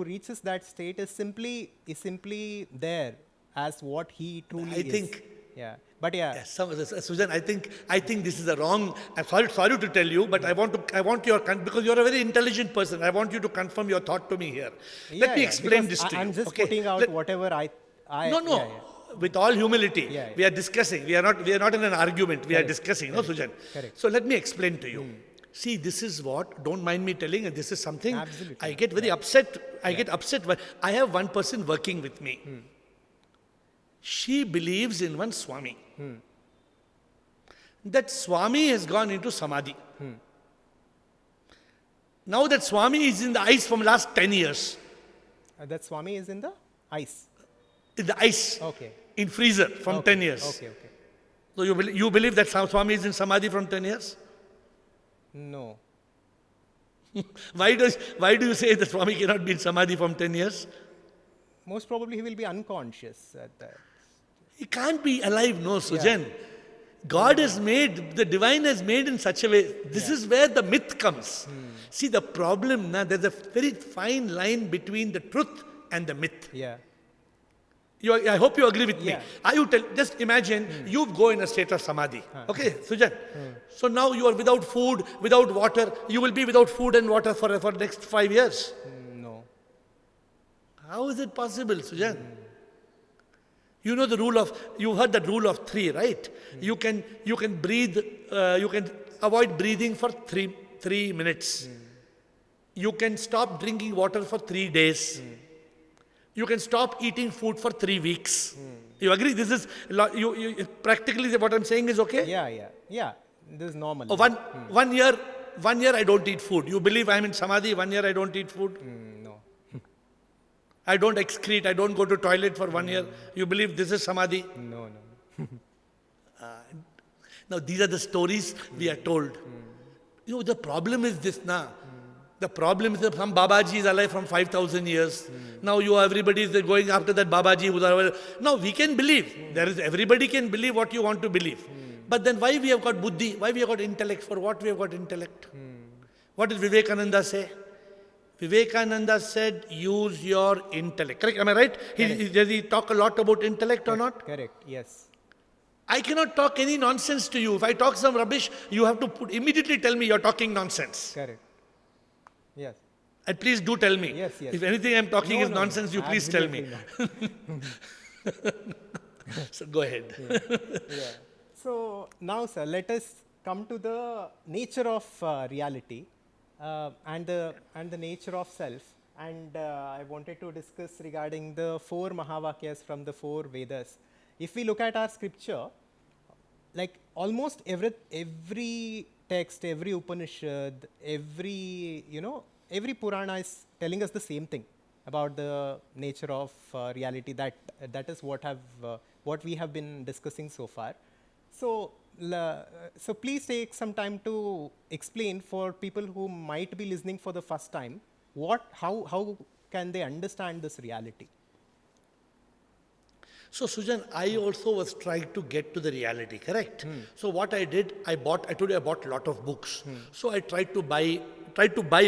[SPEAKER 1] reaches that state is simply there as what he truly is.
[SPEAKER 2] I think.
[SPEAKER 1] Yeah. But yeah.
[SPEAKER 2] Yes, Sujan, I think this is a wrong. I'm sorry to tell you, but I want your because you're a very intelligent person. I want you to confirm your thought to me here. Let me explain this to you.
[SPEAKER 1] I'm just putting out whatever I.
[SPEAKER 2] No. With all humility, we are discussing. We are not in an argument. We are discussing, no, Sujan?
[SPEAKER 1] Correct.
[SPEAKER 2] So let me explain to you. See, this is what, don't mind me telling, and this is something
[SPEAKER 1] Absolutely.
[SPEAKER 2] I get very upset. I get upset when I have one person working with me. She believes in one Swami. That Swami has gone into Samadhi. Now that Swami is in the ice from last 10 years.
[SPEAKER 1] That Swami is in the ice.
[SPEAKER 2] In the ice.
[SPEAKER 1] Okay.
[SPEAKER 2] In freezer from 10 years.
[SPEAKER 1] Okay.
[SPEAKER 2] So you believe that Swami is in Samadhi from 10 years?
[SPEAKER 1] No.
[SPEAKER 2] Why do you say that Swami cannot be in Samadhi from 10 years?
[SPEAKER 1] Most probably he will be unconscious at that.
[SPEAKER 2] He can't be alive, no, Sujan. God has made, the divine has made in such a way. This is where the myth comes. See, the problem, there's a very fine line between the truth and the myth.
[SPEAKER 1] Yeah.
[SPEAKER 2] I hope you agree with me.
[SPEAKER 1] Yeah.
[SPEAKER 2] Are you just imagine you go in a state of samadhi. Okay, Sujan. So now you are without food, without water. You will be without food and water for the next 5 years.
[SPEAKER 1] No.
[SPEAKER 2] How is it possible, Sujan? You know the you heard that rule of 3, right? You can breathe, you can avoid breathing for 3 minutes. You can stop drinking water for 3 days. You can stop eating food for 3 weeks. You agree? This is, practically what I'm saying is okay?
[SPEAKER 1] Yeah. This is normal.
[SPEAKER 2] Oh, one year I don't eat food. You believe I'm in samadhi, 1 year I don't eat food?
[SPEAKER 1] No.
[SPEAKER 2] I don't excrete, I don't go to toilet for 1 year. You believe this is samadhi?
[SPEAKER 1] No.
[SPEAKER 2] Now these are the stories we are told. You know, the problem is this now. The problem is that some Babaji is alive from 5,000 years. Now everybody is going after that Babaji who's alive. Now we can believe. Everybody can believe what you want to believe. But then why we have got buddhi? Why we have got intellect? For what we have got intellect? What did Vivekananda say? Vivekananda said, use your intellect. Correct? Am I right? Does he talk a lot about intellect or not?
[SPEAKER 1] Correct, yes.
[SPEAKER 2] I cannot talk any nonsense to you. If I talk some rubbish, you have to immediately tell me you're talking nonsense.
[SPEAKER 1] Correct. Yes.
[SPEAKER 2] And please do tell me.
[SPEAKER 1] Yes.
[SPEAKER 2] If anything I'm talking is nonsense, you please tell me. So go ahead.
[SPEAKER 1] Yeah. So now, sir, let us come to the nature of reality and the nature of self. And I wanted to discuss regarding the 4 Mahavakyas from the 4 Vedas. If we look at our scripture, like almost every text, every Upanishad, every Purana is telling us the same thing about the nature of reality. That is what we have been discussing so far. So please take some time to explain for people who might be listening for the first time, how can they understand this reality?
[SPEAKER 2] So Sujan, I also was trying to get to the reality, correct? So what I did, I bought a lot of books. So I tried to buy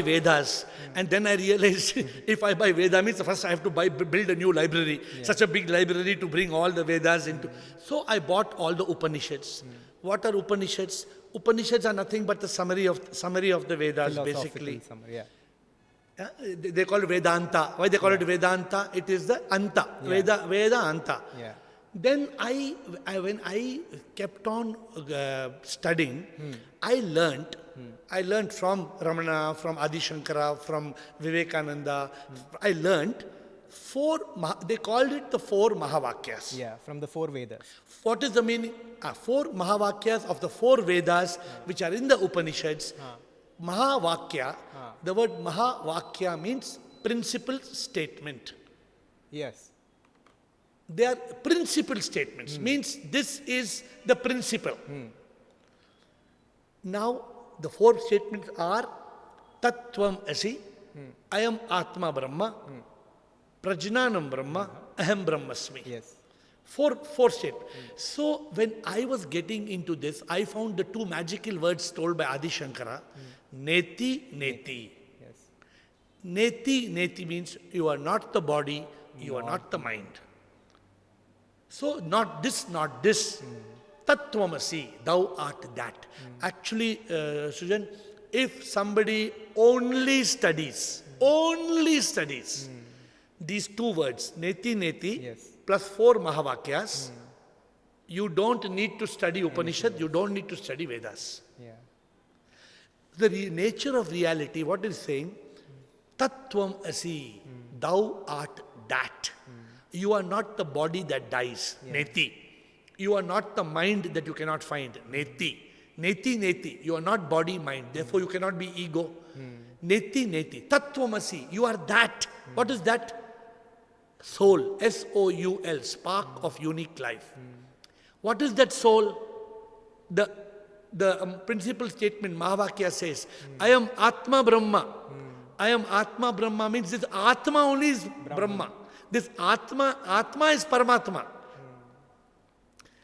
[SPEAKER 2] Vedas, and then I realized if I buy Veda means first I have to build a new library, such a big library to bring all the Vedas into. So I bought all the Upanishads. What are Upanishads? Upanishads are nothing but the summary of the Vedas, basically.
[SPEAKER 1] Summary, yeah.
[SPEAKER 2] They call it Vedanta. Why they call it Vedanta? It is the Anta. Veda Anta.
[SPEAKER 1] Yeah.
[SPEAKER 2] Then when I kept on studying, I learned from Ramana, from Adi Shankara, from Vivekananda. I learned they called it the 4 Mahavakyas.
[SPEAKER 1] Yeah, from the 4 Vedas.
[SPEAKER 2] What is the meaning? 4 Mahavakyas of the 4 Vedas, which are in the Upanishads. Mahavakya, the word Mahavakya means principal statement.
[SPEAKER 1] Yes.
[SPEAKER 2] They are principal statements, means this is the principle. Now, the 4 statements are Tattvam Asi, I am Atma Brahma, Prajnanam Brahma, Aham Brahmasmi.
[SPEAKER 1] Yes.
[SPEAKER 2] 4 statements. So, when I was getting into this, I found the 2 magical words told by Adi Shankara, Neti, Neti.
[SPEAKER 1] Yes.
[SPEAKER 2] Neti means you are not the body, you are not the mind. So, not this. Tattvamasi, thou art that. Actually, Sujan, if somebody only studies these 2 words, Neti, plus 4 Mahavakyas, you don't need to study Upanishad, you don't need to study Vedas.
[SPEAKER 1] Yeah.
[SPEAKER 2] The nature of reality, what is saying? Tattvam asi, thou art that. You are not the body that dies, Neti. You are not the mind that you cannot find, Neti. Neti. You are not body, mind. Therefore, you cannot be ego. Neti. Tattvam asi, you are that. What is that? Soul, S-O-U-L, spark of unique life. What is that soul? The principal statement, Mahavakya says, I am Atma Brahma. I am Atma Brahma means this Atma only is Brahma. This Atma is Paramatma.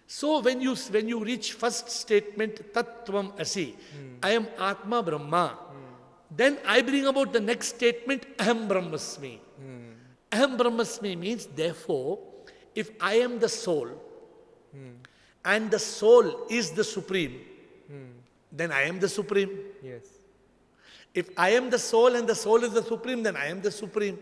[SPEAKER 2] So when you reach first statement, Tattvam Asi, I am Atma Brahma, then I bring about the next statement, Aham Brahmasmi. Aham Brahmasmi means, therefore, if I am the soul and the soul is the supreme, then I am the supreme.
[SPEAKER 1] Yes.
[SPEAKER 2] If I am the soul and the soul is the supreme, then I am the supreme.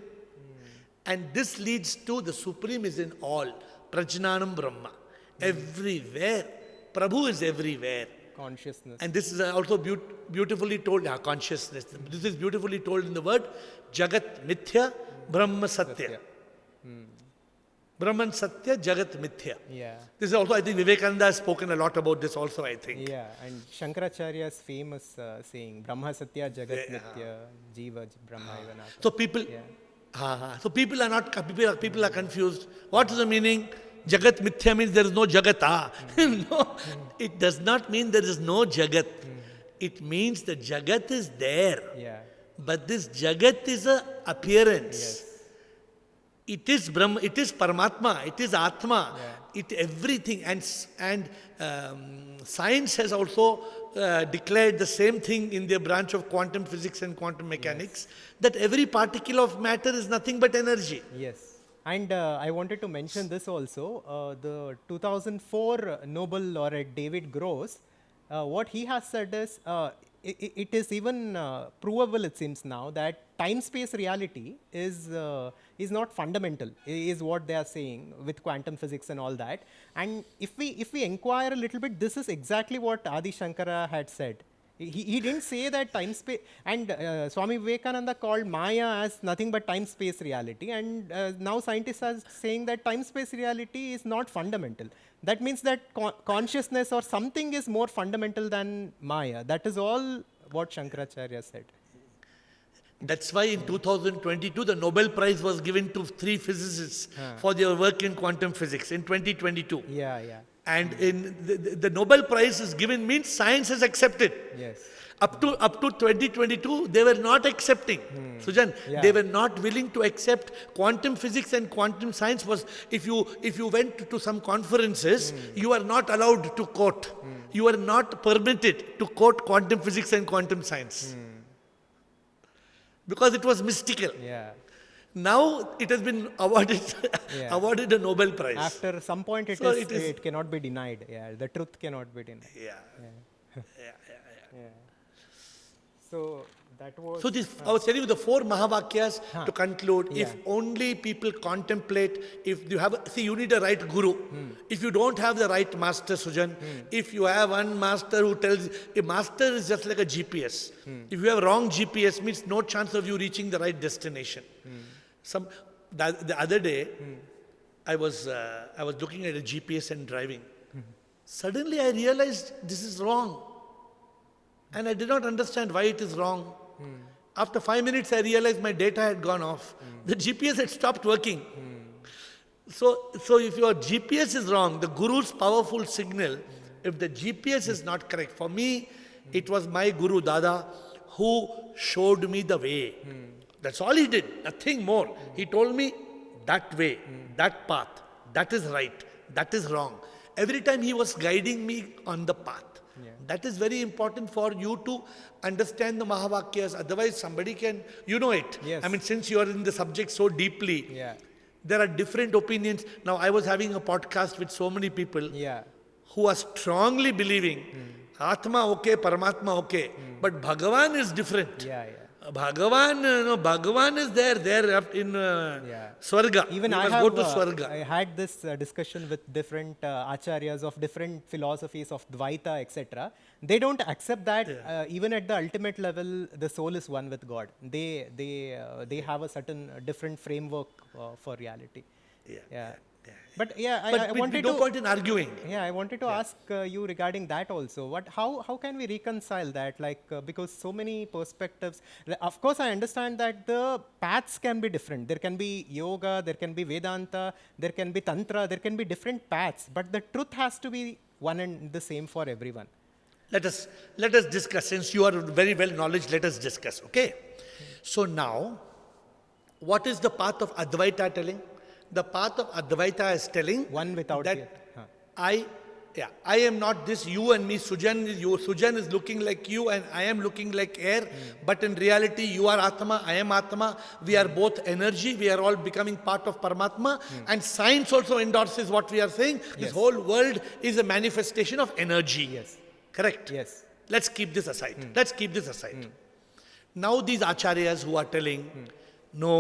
[SPEAKER 2] And this leads to the supreme is in all. Prajnanam Brahma. Everywhere. Prabhu is everywhere.
[SPEAKER 1] Consciousness.
[SPEAKER 2] And this is also beautifully told, consciousness. This is beautifully told in the word Jagat Mithya Brahma Satya. Brahman Satya, Jagat Mithya.
[SPEAKER 1] Yeah.
[SPEAKER 2] This is also, I think Vivekananda has spoken a lot about this also, I think.
[SPEAKER 1] Yeah, and Shankaracharya's famous saying, Brahma Satya, Jagat Nitya, Jiva Brahma Ivanata.
[SPEAKER 2] So people, so people are not, people are confused. What is the meaning? Jagat Mithya means there is no Jagat. No, it does not mean there is no Jagat. It means the Jagat is there.
[SPEAKER 1] Yeah.
[SPEAKER 2] But this Jagat is an appearance.
[SPEAKER 1] Yes.
[SPEAKER 2] It is Brahma, it is Paramatma, it is Atma,
[SPEAKER 1] Yeah.
[SPEAKER 2] it everything. And science has also declared the same thing in their branch of quantum physics and quantum mechanics, that every particle of matter is nothing but energy.
[SPEAKER 1] Yes. And I wanted to mention this also. The 2004 Nobel laureate David Gross, what he has said is, it is even provable, it seems now, that time-space reality is not fundamental, is what they are saying with quantum physics and all that. And if we inquire a little bit, this is exactly what Adi Shankara had said. He didn't say that time-space, and Swami Vivekananda called Maya as nothing but time-space reality, and now scientists are saying that time-space reality is not fundamental. That means that consciousness or something is more fundamental than Maya. That is all what Shankaracharya said.
[SPEAKER 2] That's why in 2022 the Nobel Prize was given to 3 physicists for their work in quantum physics in 2022.
[SPEAKER 1] Yeah, yeah.
[SPEAKER 2] And in the Nobel Prize is given means science has accepted.
[SPEAKER 1] Yes.
[SPEAKER 2] Up to 2022, they were not accepting. Sujan, they were not willing to accept quantum physics and quantum science. Was if you went to some conferences, you are not allowed to quote. You are not permitted to quote quantum physics and quantum science. Because it was mystical.
[SPEAKER 1] Yeah.
[SPEAKER 2] Now it has been awarded awarded a Nobel Prize.
[SPEAKER 1] After some point, it cannot be denied. Yeah, the truth cannot be denied.
[SPEAKER 2] Yeah.
[SPEAKER 1] So that was.
[SPEAKER 2] So this, I was telling you the 4 Mahavakyas to conclude.
[SPEAKER 1] Yeah.
[SPEAKER 2] If only people contemplate, if you have, see, you need a right guru. If you don't have the right master, Sujan, if you have one master who tells, a master is just like a GPS. If you have wrong GPS, means no chance of you reaching the right destination. The other day, I was looking at a GPS and driving. Suddenly I realized this is wrong. And I did not understand why it is wrong. After 5 minutes, I realized my data had gone off. The GPS had stopped working. So if your GPS is wrong, the Guru's powerful signal, if the GPS is not correct, for me, it was my Guru Dada who showed me the way. That's all he did, nothing more. He told me that way, that path, that is right, that is wrong. Every time he was guiding me on the path. That is very important for you to understand the Mahavakyas. Otherwise, somebody can, you know it.
[SPEAKER 1] Yes.
[SPEAKER 2] I mean, since you are in the subject so deeply, there are different opinions. Now, I was having a podcast with so many people who are strongly believing Atma okay, Paramatma okay, but Bhagavan is different. Bhagavan is there in Swarga.
[SPEAKER 1] Even
[SPEAKER 2] you
[SPEAKER 1] I
[SPEAKER 2] must go to Swarga.
[SPEAKER 1] I had this discussion with different acharyas of different philosophies of Advaitha, etc. They don't accept that even at the ultimate level, the soul is one with God. They have a certain different framework for reality. But I wanted
[SPEAKER 2] no
[SPEAKER 1] to
[SPEAKER 2] point in arguing.
[SPEAKER 1] I wanted to ask you regarding that also. How can we reconcile that? Like because so many perspectives. Of course, I understand that the paths can be different. There can be yoga, there can be Vedanta, there can be Tantra, there can be different paths. But the truth has to be one and the same for everyone.
[SPEAKER 2] Let us discuss. Since you are very well knowledge, let us discuss. Okay. So now, what is the path of Advaita telling? The path of Advaita is telling
[SPEAKER 1] one without
[SPEAKER 2] that I Yeah, I am not this you and me. Sujan is you. Sujan is looking like you, and I am looking like air. But in reality, you are Atma, I am Atma. We are both energy. We are all becoming part of Paramatma. And science also endorses what we are saying. This
[SPEAKER 1] Yes.
[SPEAKER 2] whole world is a manifestation of energy.
[SPEAKER 1] Yes.
[SPEAKER 2] Correct?
[SPEAKER 1] Yes.
[SPEAKER 2] Let's keep this aside. Let's keep this aside. Now these acharyas who are telling, no,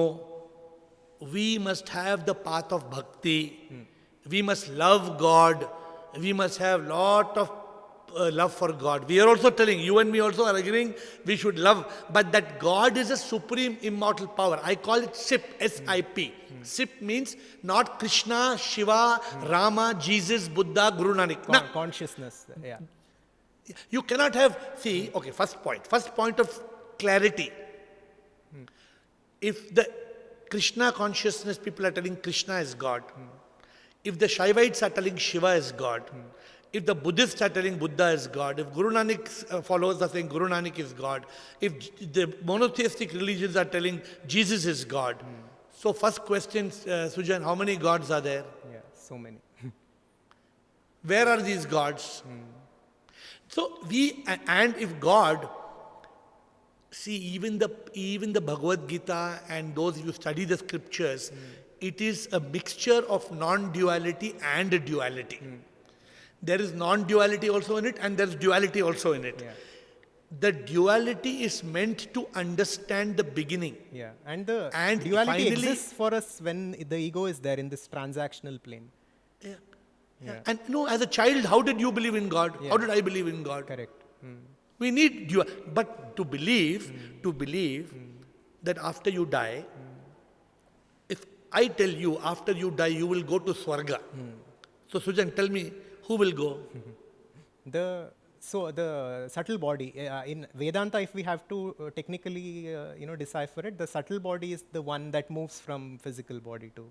[SPEAKER 2] we must have the path of bhakti. We must love God. We must have lot of love for God. We are also telling, you and me also are agreeing, we should love. But that God is a supreme immortal power. I call it SIP, S-I-P. SIP means not Krishna, Shiva, Rama, Jesus, Buddha, Guru Nanak.
[SPEAKER 1] Consciousness. Yeah.
[SPEAKER 2] You cannot have, see, okay, first point of clarity. If the Krishna consciousness people are telling Krishna is God, if the Shaivites are telling Shiva is God, if the Buddhists are telling Buddha is God, if Guru Nanak followers are saying Guru Nanak is God, if the monotheistic religions are telling Jesus is God. So first question, Sujan, how many gods are there?
[SPEAKER 1] Yeah. So many.
[SPEAKER 2] Where are these gods? So and if God, see even the Bhagavad Gita and those who study the scriptures, it is a mixture of non-duality and duality. There is non-duality also in it and there is duality also in it.
[SPEAKER 1] Yeah.
[SPEAKER 2] The duality is meant to understand the beginning.
[SPEAKER 1] Yeah. And the
[SPEAKER 2] And
[SPEAKER 1] duality
[SPEAKER 2] finally-
[SPEAKER 1] exists for us when the ego is there in this transactional plane.
[SPEAKER 2] Yeah.
[SPEAKER 1] Yeah.
[SPEAKER 2] And as a child, how did you believe in God?
[SPEAKER 1] Yeah.
[SPEAKER 2] How did I believe in God?
[SPEAKER 1] Correct.
[SPEAKER 2] We need but to believe that after you die, if I tell you after you die you will go to Swarga. So Sujan, tell me, who will go?
[SPEAKER 1] So the subtle body in Vedanta, if we have to technically decipher it, the subtle body is the one that moves from physical body to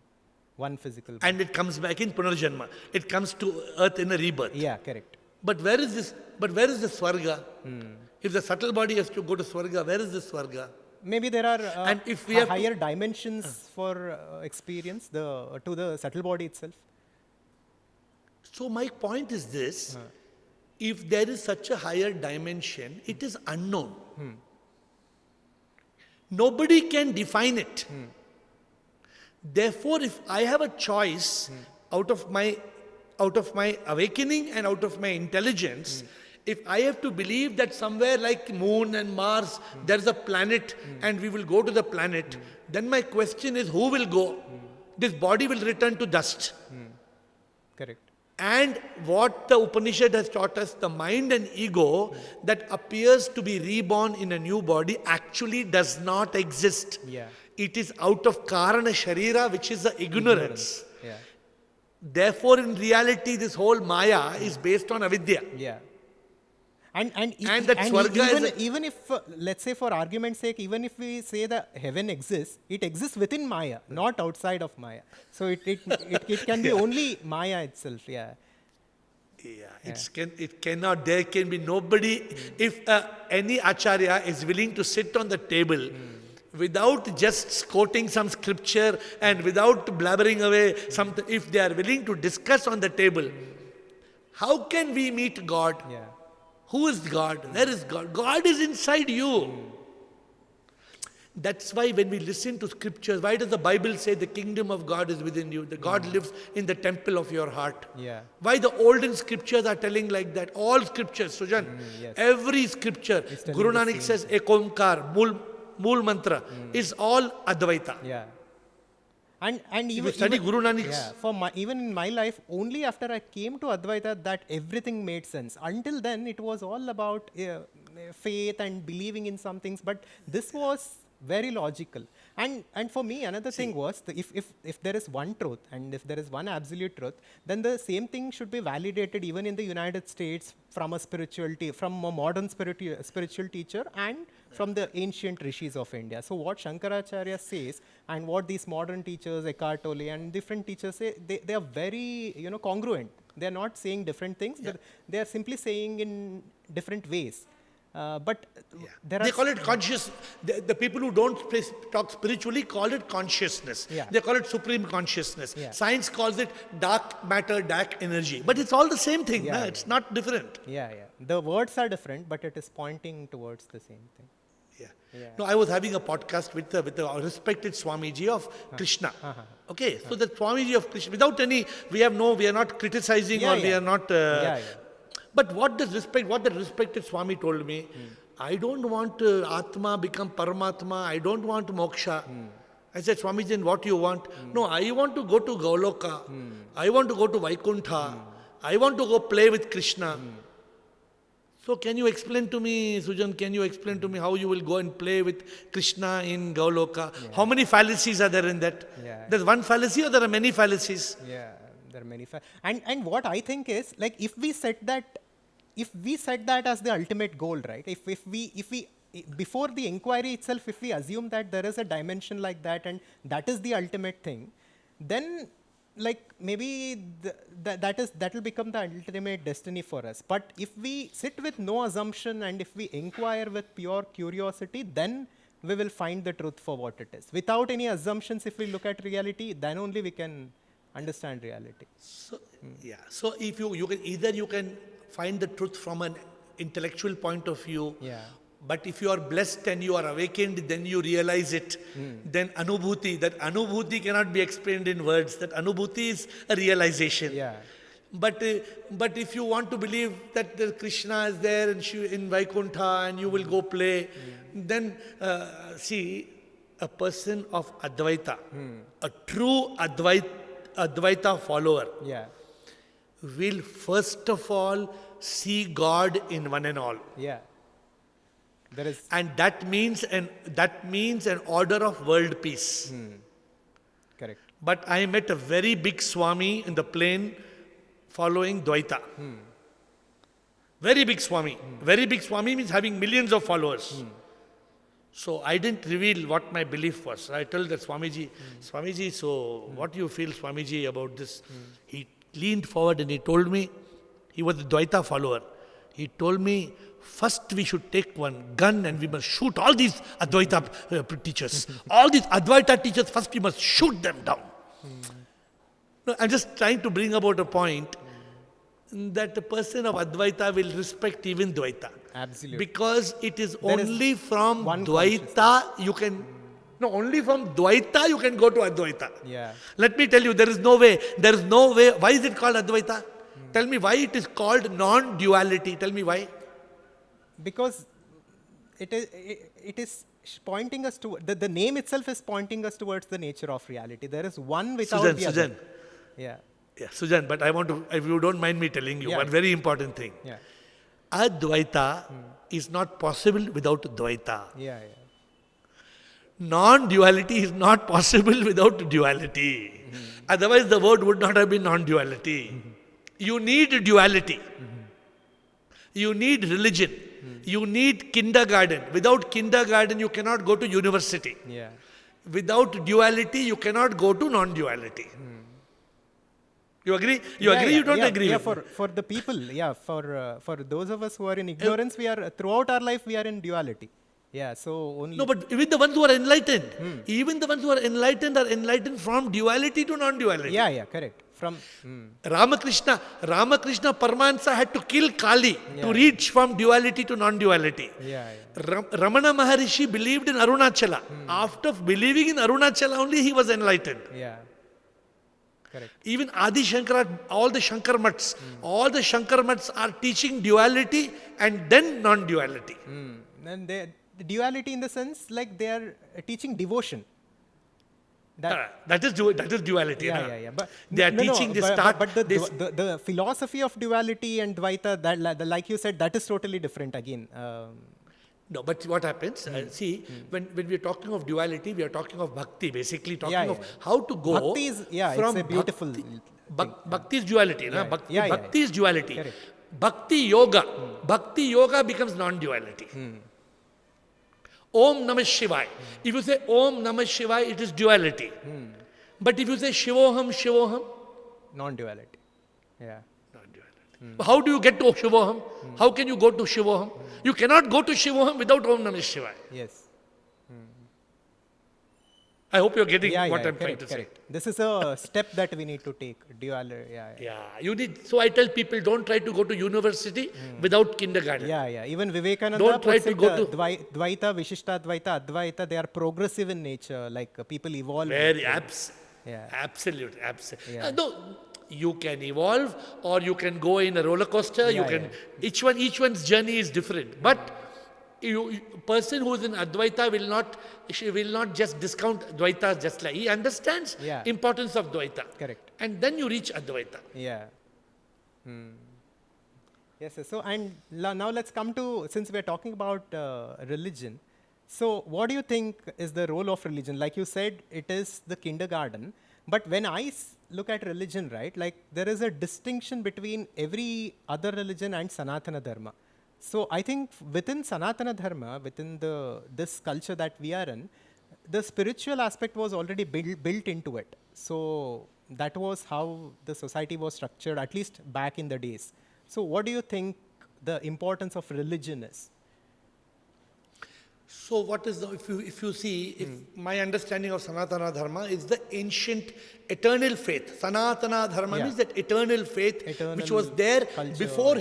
[SPEAKER 1] one physical body.
[SPEAKER 2] And it comes back in Punarjanma. It comes to earth in a rebirth.
[SPEAKER 1] Yeah, correct.
[SPEAKER 2] But where is this? But where is the Swarga? If the subtle body has to go to Swarga, where is the Swarga?
[SPEAKER 1] Maybe there are
[SPEAKER 2] And if we have to-
[SPEAKER 1] higher dimensions for experience to the subtle body itself.
[SPEAKER 2] So my point is this, if there is such a higher dimension, it is unknown. Nobody can define it. Therefore, if I have a choice out of my awakening and out of my intelligence, if I have to believe that somewhere like Moon and Mars, there's a planet and we will go to the planet, then my question is, who will go? This body will return to dust.
[SPEAKER 1] Correct.
[SPEAKER 2] And what the Upanishad has taught us, the mind and ego that appears to be reborn in a new body actually does not exist.
[SPEAKER 1] Yeah.
[SPEAKER 2] It is out of Karana Sharira, which is the ignorance.
[SPEAKER 1] Yeah.
[SPEAKER 2] Therefore, in reality, this whole Maya is based on avidya.
[SPEAKER 1] Yeah. And
[SPEAKER 2] that Swarga is
[SPEAKER 1] even if, let's say for argument's sake, even if we say that heaven exists, it exists within Maya, not outside of Maya. So it can be only Maya itself, yeah.
[SPEAKER 2] It cannot, there can be nobody, if any acharya is willing to sit on the table without just quoting some scripture and without blabbering away something, if they are willing to discuss on the table, how can we meet God?
[SPEAKER 1] Yeah.
[SPEAKER 2] Who is God? Where is God? God is inside you. That's why when we listen to scriptures, why does the Bible say the kingdom of God is within you? The God lives in the temple of your heart.
[SPEAKER 1] Yeah.
[SPEAKER 2] Why the olden scriptures are telling like that? All scriptures, Sujan,
[SPEAKER 1] yes.
[SPEAKER 2] every scripture,
[SPEAKER 1] telling
[SPEAKER 2] Guru
[SPEAKER 1] the
[SPEAKER 2] Nanak
[SPEAKER 1] same
[SPEAKER 2] says Ekomkar, Mool Mantra, is all Advaita.
[SPEAKER 1] Yeah. And even
[SPEAKER 2] you study Guru Nanak's-
[SPEAKER 1] yeah, even in my life, only after I came to Advaita that everything made sense. Until then, it was all about faith and believing in some things, but this was very logical. And for me, another thing was, if there is one truth and if there is one absolute truth, then the same thing should be validated even in the United States from a modern spiritual teacher and from the ancient rishis of India. So what Shankaracharya says and what these modern teachers, Eckhart Tolle and different teachers say, they are very congruent. They are not saying different things, but they are simply saying in different ways. But there
[SPEAKER 2] They
[SPEAKER 1] are
[SPEAKER 2] call it conscious. The people who don't talk spiritually call it consciousness.
[SPEAKER 1] Yeah.
[SPEAKER 2] They call it supreme consciousness.
[SPEAKER 1] Yeah.
[SPEAKER 2] Science calls it dark matter, dark energy. But it's all the same thing.
[SPEAKER 1] Yeah,
[SPEAKER 2] No?
[SPEAKER 1] yeah.
[SPEAKER 2] It's not different.
[SPEAKER 1] yeah. The words are different, but it is pointing towards the same thing.
[SPEAKER 2] Yeah.
[SPEAKER 1] Yeah.
[SPEAKER 2] No, I was having a podcast with a respected Swamiji of Krishna. Okay, so the Swamiji of Krishna, without any, we are not criticizing
[SPEAKER 1] Yeah,
[SPEAKER 2] or we
[SPEAKER 1] yeah.
[SPEAKER 2] are not.
[SPEAKER 1] Yeah.
[SPEAKER 2] But what the respected Swami told me, I don't want Atma become Paramatma. I don't want moksha. I said, Swamiji, then what you want? No, I want to go to Goloka. I want to go to Vaikuntha. I want to go play with Krishna. So can you explain to me, Sujan, can you explain to me how you will go and play with Krishna in Goloka? Yeah. How many fallacies are there in that?
[SPEAKER 1] Yeah.
[SPEAKER 2] There's one fallacy or there are many fallacies?
[SPEAKER 1] Yeah, there are many. And what I think is, like, if we set that as the ultimate goal, right? If we before the inquiry itself, if we assume that there is a dimension like that and that is the ultimate thing, then like maybe that will become the ultimate destiny for us. But if we sit with no assumption and if we inquire with pure curiosity, then we will find the truth for what it is. Without any assumptions, if we look at reality, then only we can understand reality.
[SPEAKER 2] So, yeah. So if you can find the truth from an intellectual point of view.
[SPEAKER 1] Yeah.
[SPEAKER 2] But if you are blessed and you are awakened, then you realize it. Then that anubhuti cannot be explained in words. That anubhuti is a realization.
[SPEAKER 1] Yeah.
[SPEAKER 2] But if you want to believe that the Krishna is there in Vaikuntha and you will go play, then see, a person of Advaita, a true Advaita follower,
[SPEAKER 1] Yeah.
[SPEAKER 2] will first of all see God in one and all.
[SPEAKER 1] Yeah. There is.
[SPEAKER 2] And that means an order of world peace.
[SPEAKER 1] Correct.
[SPEAKER 2] But I met a very big Swami in the plane following Dvaita. Very big Swami. Very big Swami means having millions of followers. So I didn't reveal what my belief was. I told the Swamiji, so what do you feel, Swamiji, about this? He leaned forward and he told me, he was a Dvaita follower. He told me, first we should take one gun and we must shoot all these Advaita teachers. All these Advaita teachers, first we must shoot them down. No, I'm just trying to bring about a point that the person of Advaita will respect even Dvaita.
[SPEAKER 1] Absolutely.
[SPEAKER 2] Because it is
[SPEAKER 1] There
[SPEAKER 2] only
[SPEAKER 1] is
[SPEAKER 2] from
[SPEAKER 1] one
[SPEAKER 2] Dvaita you can... No, only from Dvaita you can go to Advaita.
[SPEAKER 1] Yeah.
[SPEAKER 2] Let me tell you, there is no way. Why is it called Advaita? Tell me why it is called non-duality. Tell me why.
[SPEAKER 1] Because it is pointing us to the name itself is pointing us towards the nature of reality. There is one without the other.
[SPEAKER 2] Sujan.
[SPEAKER 1] Yeah.
[SPEAKER 2] Yeah, Sujan, but I want to, if you don't mind me telling you,
[SPEAKER 1] Yeah.
[SPEAKER 2] one very important thing.
[SPEAKER 1] Yeah.
[SPEAKER 2] Advaita is not possible without Dvaita.
[SPEAKER 1] Yeah.
[SPEAKER 2] Non-duality is not possible without duality. Otherwise the word would not have been non-duality. You need duality. You need religion. You need kindergarten. Without kindergarten you cannot go to university.
[SPEAKER 1] Yeah.
[SPEAKER 2] Without duality you cannot go to non-duality. You agree? You agree? You don't agree?
[SPEAKER 1] Yeah,
[SPEAKER 2] with me?
[SPEAKER 1] for the people, for those of us who are in ignorance, we are throughout our life we are in duality. Yeah, so only.
[SPEAKER 2] No, but even the ones who are enlightened, even the ones who are enlightened from duality to non-duality.
[SPEAKER 1] Yeah, correct. From
[SPEAKER 2] Ramakrishna Paramahansa had to kill Kali to reach from duality to non-duality.
[SPEAKER 1] Yeah.
[SPEAKER 2] Ramana Maharishi believed in Arunachala. After believing in Arunachala only he was enlightened.
[SPEAKER 1] Yeah. Correct.
[SPEAKER 2] Even Adi Shankara, all the Shankar Mats are teaching duality and then non-duality.
[SPEAKER 1] And the duality in the sense like they are teaching devotion.
[SPEAKER 2] That is duality.
[SPEAKER 1] Yeah. But
[SPEAKER 2] they are teaching this start.
[SPEAKER 1] But the philosophy of duality and Dvaita, that like you said, that is totally different again.
[SPEAKER 2] No, but what happens? See, when we are talking of duality, we are talking of bhakti. Basically, talking of how to go.
[SPEAKER 1] Bhakti is
[SPEAKER 2] from
[SPEAKER 1] it's a beautiful.
[SPEAKER 2] Bhakti is duality. Bhakti is duality.
[SPEAKER 1] Correct.
[SPEAKER 2] Bhakti yoga becomes non-duality. Om Namah Shivaya. If you say Om Namah Shivaya, it is duality. But if you say Shivoham,
[SPEAKER 1] Non-duality. Yeah.
[SPEAKER 2] Non-duality. How do you get to Shivoham? How can you go to Shivoham? You cannot go to Shivoham without Om Namah Shivaya.
[SPEAKER 1] Yes.
[SPEAKER 2] I hope you're getting
[SPEAKER 1] Yeah,
[SPEAKER 2] what
[SPEAKER 1] yeah,
[SPEAKER 2] I'm trying to
[SPEAKER 1] correct. This is a step that we need to take.
[SPEAKER 2] Yeah, you need. So I tell people, don't try to go to university without kindergarten.
[SPEAKER 1] Yeah. Even Vivekananda
[SPEAKER 2] Don't try
[SPEAKER 1] puts
[SPEAKER 2] to
[SPEAKER 1] it,
[SPEAKER 2] go to-
[SPEAKER 1] Dvaita, Vishishtadvaita, Advaita, they are progressive in nature, like people evolve.
[SPEAKER 2] Very
[SPEAKER 1] Yeah.
[SPEAKER 2] absolute.
[SPEAKER 1] Yeah.
[SPEAKER 2] No, you can evolve or you can go in a roller coaster. You
[SPEAKER 1] Yeah,
[SPEAKER 2] can.
[SPEAKER 1] yeah.
[SPEAKER 2] Each one's journey is different. But person who is in Advaita will not just discount Dvaita just like he understands
[SPEAKER 1] Yeah.
[SPEAKER 2] importance of Dvaita.
[SPEAKER 1] Correct.
[SPEAKER 2] And then you reach Advaita.
[SPEAKER 1] Yeah. Yes, sir. So, and now let's come to, since we're talking about religion, so what do you think is the role of religion? Like you said, it is the kindergarten, but when I look at religion, right, like there is a distinction between every other religion and Sanatana Dharma. So I think within Sanatana Dharma, within this culture that we are in, the spiritual aspect was already built into it. So that was how the society was structured, at least back in the days. So what do you think the importance of religion is?
[SPEAKER 2] So what is if you see, my understanding of Sanatana Dharma is the ancient eternal faith. Sanatana Dharma means that eternal faith which was there
[SPEAKER 1] culture,
[SPEAKER 2] before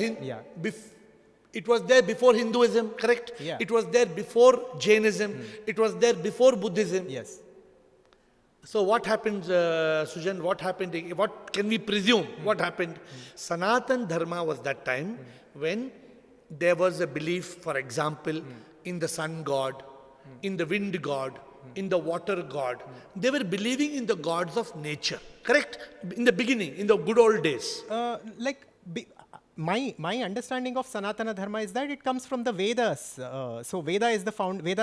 [SPEAKER 2] it was there before Hinduism, correct?
[SPEAKER 1] Yeah.
[SPEAKER 2] It was there before Jainism. It was there before Buddhism.
[SPEAKER 1] Yes.
[SPEAKER 2] So what happened, Sujan, what happened, what can we presume, what happened? Sanatan Dharma was that time when there was a belief, for example, in the sun god, in the wind god, in the water god. They were believing in the gods of nature, correct? In the beginning, in the good old days.
[SPEAKER 1] My understanding of Sanatana Dharma is that it comes from the Vedas. So Vedas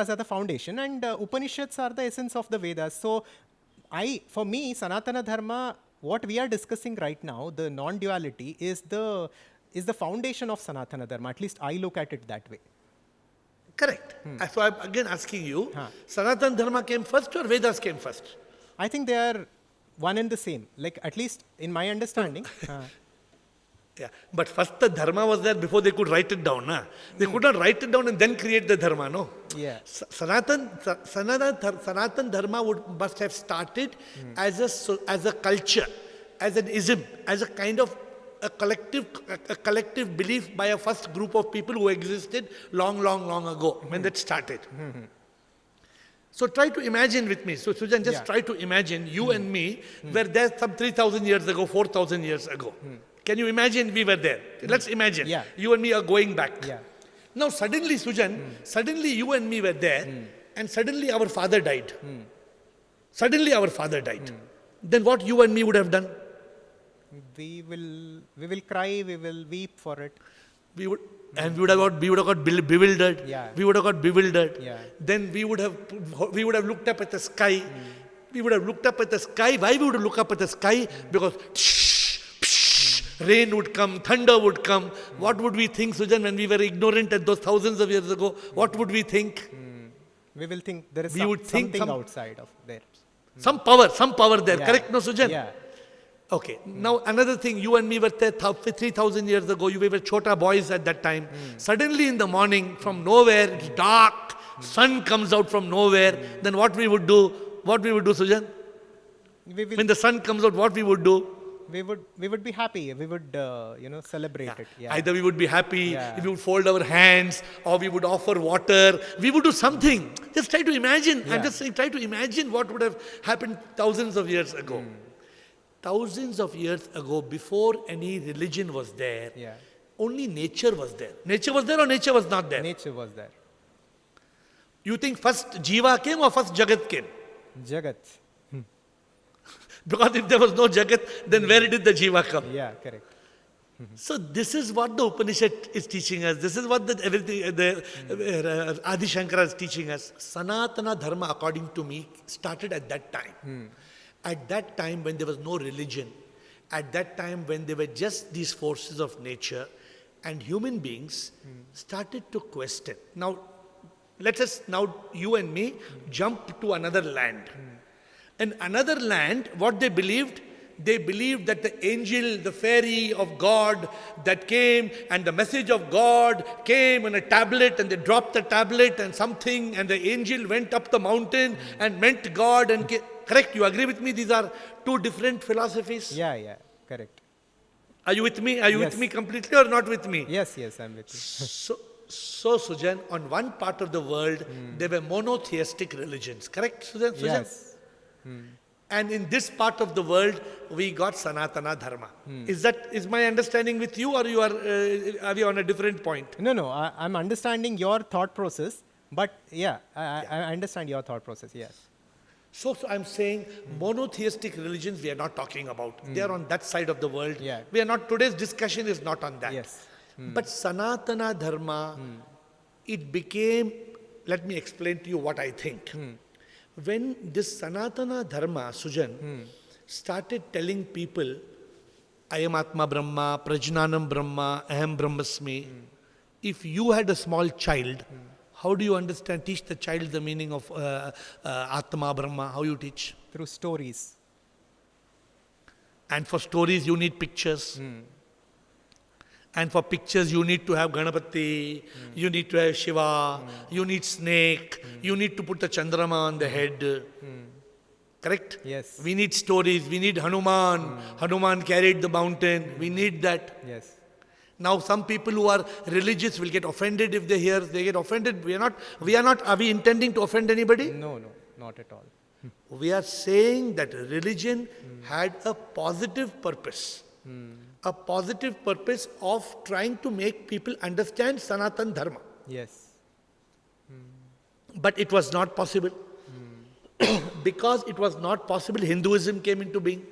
[SPEAKER 1] are the foundation, and Upanishads are the essence of the Vedas. So for me, Sanatana Dharma, what we are discussing right now, the non-duality, is the foundation of Sanatana Dharma. At least I look at it that way.
[SPEAKER 2] Correct. So I'm again asking you, Sanatana Dharma came first or Vedas came first?
[SPEAKER 1] I think they are one and the same. Like at least in my understanding.
[SPEAKER 2] Yeah, but first the dharma was there before they could write it down. Nah? They could not write it down and then create the dharma, no?
[SPEAKER 1] Yeah.
[SPEAKER 2] Sanatan dharma must have started as a culture, as an ism, as a kind of a collective belief by a first group of people who existed long ago when that started. So try to imagine with me. So Sujan, just try to imagine you and me were there some 3,000 years ago, 4,000 years ago. Can you imagine we were there? Let's imagine.
[SPEAKER 1] Yeah.
[SPEAKER 2] You and me are going back.
[SPEAKER 1] Yeah.
[SPEAKER 2] Now suddenly, Sujan, suddenly you and me were there and suddenly our father died. Suddenly our father died. Then what you and me would have done?
[SPEAKER 1] We will cry, we will weep for it.
[SPEAKER 2] We would have got bewildered.
[SPEAKER 1] Yeah.
[SPEAKER 2] We would have got bewildered.
[SPEAKER 1] Yeah.
[SPEAKER 2] Then we would have looked up at the sky. We would have looked up at the sky. Why we would look up at the sky? Because rain would come, thunder would come. What would we think, Sujan, when we were ignorant at those thousands of years ago? What would we think?
[SPEAKER 1] We will think there is
[SPEAKER 2] would think
[SPEAKER 1] something outside of there.
[SPEAKER 2] Some power there.
[SPEAKER 1] Yeah.
[SPEAKER 2] Correct, no, Sujan?
[SPEAKER 1] Yeah.
[SPEAKER 2] Okay. Now another thing, you and me were there 3,000 years ago. We were chota boys at that time. Suddenly in the morning, from nowhere, it's dark, sun comes out from nowhere. Then what we would do? What we would do, Sujan? When the sun comes out, what we would do?
[SPEAKER 1] We would be happy. We would celebrate it. Yeah.
[SPEAKER 2] Either we would be happy, we would fold our hands, or we would offer water. We would do something. Just try to imagine. I'm just saying, try to imagine what would have happened thousands of years ago. Thousands of years ago, before any religion was there, only nature was there. Nature was there or nature was not there?
[SPEAKER 1] Nature was there.
[SPEAKER 2] You think first Jiva came or first Jagat came?
[SPEAKER 1] Jagat.
[SPEAKER 2] Because if there was no Jagat, then where did the Jiva come?
[SPEAKER 1] Yeah, correct.
[SPEAKER 2] So this is what the Upanishad is teaching us. This is what the Adi Shankara is teaching us. Sanatana Dharma, according to me, started at that time. At that time when there was no religion, at that time when there were just these forces of nature, and human beings started to question. Now, you and me, jump to another land. In another land, what they believed, they believed that the angel, the fairy of God that came, and the message of God came on a tablet, and they dropped the tablet and something, and the angel went up the mountain and met God and correct, you agree with me? These are two different philosophies.
[SPEAKER 1] Yeah, correct.
[SPEAKER 2] Are you with me? Are you
[SPEAKER 1] Yes.
[SPEAKER 2] with me completely or not with me?
[SPEAKER 1] Yes, I'm with you.
[SPEAKER 2] So Sujan, on one part of the world, there were monotheistic religions, correct, Sujan?
[SPEAKER 1] Yes.
[SPEAKER 2] And in this part of the world, we got Sanatana Dharma. Is my understanding with you, or are we on a different point?
[SPEAKER 1] No, I'm understanding your thought process, but yeah, I understand your thought process, yes.
[SPEAKER 2] So I'm saying monotheistic religions we are not talking about. They are on that side of the world.
[SPEAKER 1] Yeah.
[SPEAKER 2] We are not, today's discussion is not on that.
[SPEAKER 1] Yes.
[SPEAKER 2] But Sanatana Dharma, it became, let me explain to you what I think. When this Sanatana Dharma, Sujan, started telling people, I am Atma Brahma, Prajnanam Brahma, Aham Brahmasmi. If you had a small child, how do you teach the child the meaning of Atma Brahma? How you teach?
[SPEAKER 1] Through stories.
[SPEAKER 2] And for stories, you need pictures. And for pictures, you need to have Ganapati, you need to have Shiva, you need snake, you need to put the Chandrama on the head. Correct?
[SPEAKER 1] Yes.
[SPEAKER 2] We need stories, we need Hanuman. Hanuman carried the mountain. We need that.
[SPEAKER 1] Yes.
[SPEAKER 2] Now some people who are religious will get offended if they hear, they get offended. Are we intending to offend anybody?
[SPEAKER 1] No, not at all.
[SPEAKER 2] We are saying that religion had a positive purpose. A positive purpose of trying to make people understand Sanatan Dharma.
[SPEAKER 1] Yes.
[SPEAKER 2] But it was not possible. Because it was not possible, Hinduism came into being.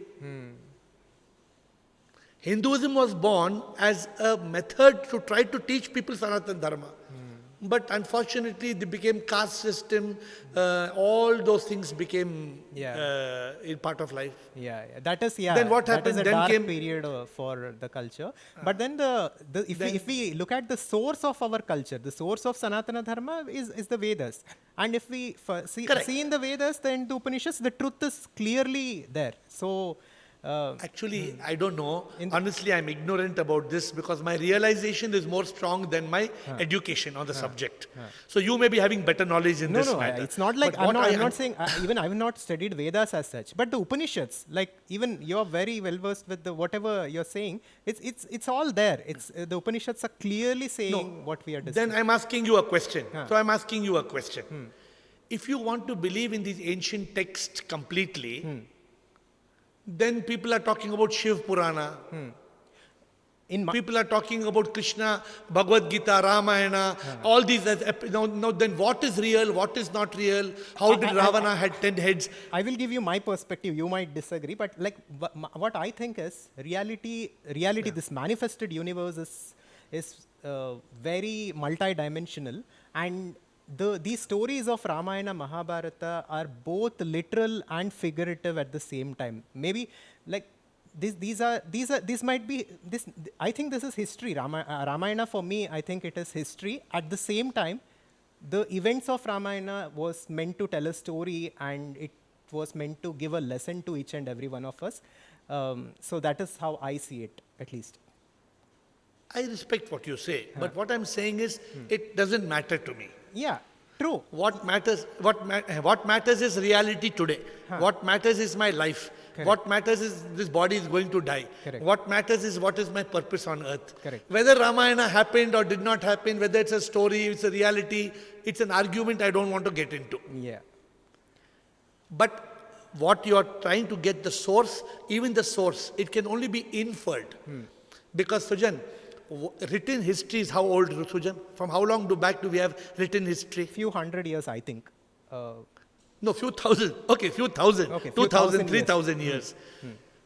[SPEAKER 2] Hinduism was born as a method to try to teach people Sanatan Dharma. But unfortunately, they became caste system. All those things became a part of life.
[SPEAKER 1] Yeah. That is, yeah.
[SPEAKER 2] Then what
[SPEAKER 1] that
[SPEAKER 2] happened?
[SPEAKER 1] is a
[SPEAKER 2] Then
[SPEAKER 1] dark
[SPEAKER 2] came
[SPEAKER 1] period for the culture. But then if we look at the source of our culture, the source of Sanatana Dharma is the Vedas. And if we see in the Vedas, then the Upanishads, the truth is clearly there. So
[SPEAKER 2] actually, I don't know. Honestly, I'm ignorant about this because my realization is more strong than my education on the subject. So you may be having better knowledge in this matter.
[SPEAKER 1] It's not like I'm not saying even I have not studied Vedas as such, but the Upanishads, like even you're very well versed with the whatever you're saying, it's all there. It's the Upanishads are clearly saying what we are discussing.
[SPEAKER 2] Then I'm asking you a question. So I'm asking you a question. If you want to believe in these ancient texts completely, then people are talking about Shiv Purana. People are talking about Krishna, Bhagavad Gita, Ramayana, all these. Now, then what is real, what is not real? How did Ravana had 10 heads?
[SPEAKER 1] I will give you my perspective. You might disagree, but like what I think is reality. This manifested universe is very multidimensional, and these stories of Ramayana, Mahabharata are both literal and figurative at the same time. Maybe like these might be this. I think this is history. Ramayana for me, I think it is history. At the same time, the events of Ramayana was meant to tell a story, and it was meant to give a lesson to each and every one of us. So that is how I see it, at least.
[SPEAKER 2] I respect what you say, but what I'm saying is, it doesn't matter to me.
[SPEAKER 1] Yeah, true.
[SPEAKER 2] What matters is reality today. What matters is my life.
[SPEAKER 1] Correct.
[SPEAKER 2] What matters is this body is going to die.
[SPEAKER 1] Correct.
[SPEAKER 2] What matters is what is my purpose on earth.
[SPEAKER 1] Correct.
[SPEAKER 2] Whether Ramayana happened or did not happen, whether it's a story, it's a reality, it's an argument I don't want to get into.
[SPEAKER 1] Yeah.
[SPEAKER 2] But what you are trying to get, the source, even the source, it can only be inferred. Because Sujan, written history is how old, Sujan? From how long back do we have written history?
[SPEAKER 1] Few hundred years, I think.
[SPEAKER 2] No, few thousand. Okay, few thousand.
[SPEAKER 1] Okay,
[SPEAKER 2] 2,000, 3,000 years.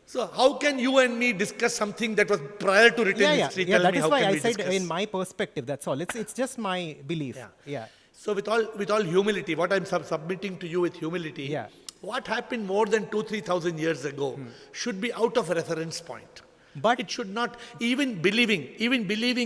[SPEAKER 2] So how can you and me discuss something that was prior to written history?
[SPEAKER 1] Yeah,
[SPEAKER 2] Tell
[SPEAKER 1] that
[SPEAKER 2] me,
[SPEAKER 1] is
[SPEAKER 2] how
[SPEAKER 1] why
[SPEAKER 2] can
[SPEAKER 1] I
[SPEAKER 2] we
[SPEAKER 1] said
[SPEAKER 2] discuss?
[SPEAKER 1] in my perspective, that's all. It's just my belief. Yeah.
[SPEAKER 2] So with all humility, what I'm submitting to you with humility, what happened more than 2,000-3,000 years ago should be out of reference point.
[SPEAKER 1] But
[SPEAKER 2] it should not, even believing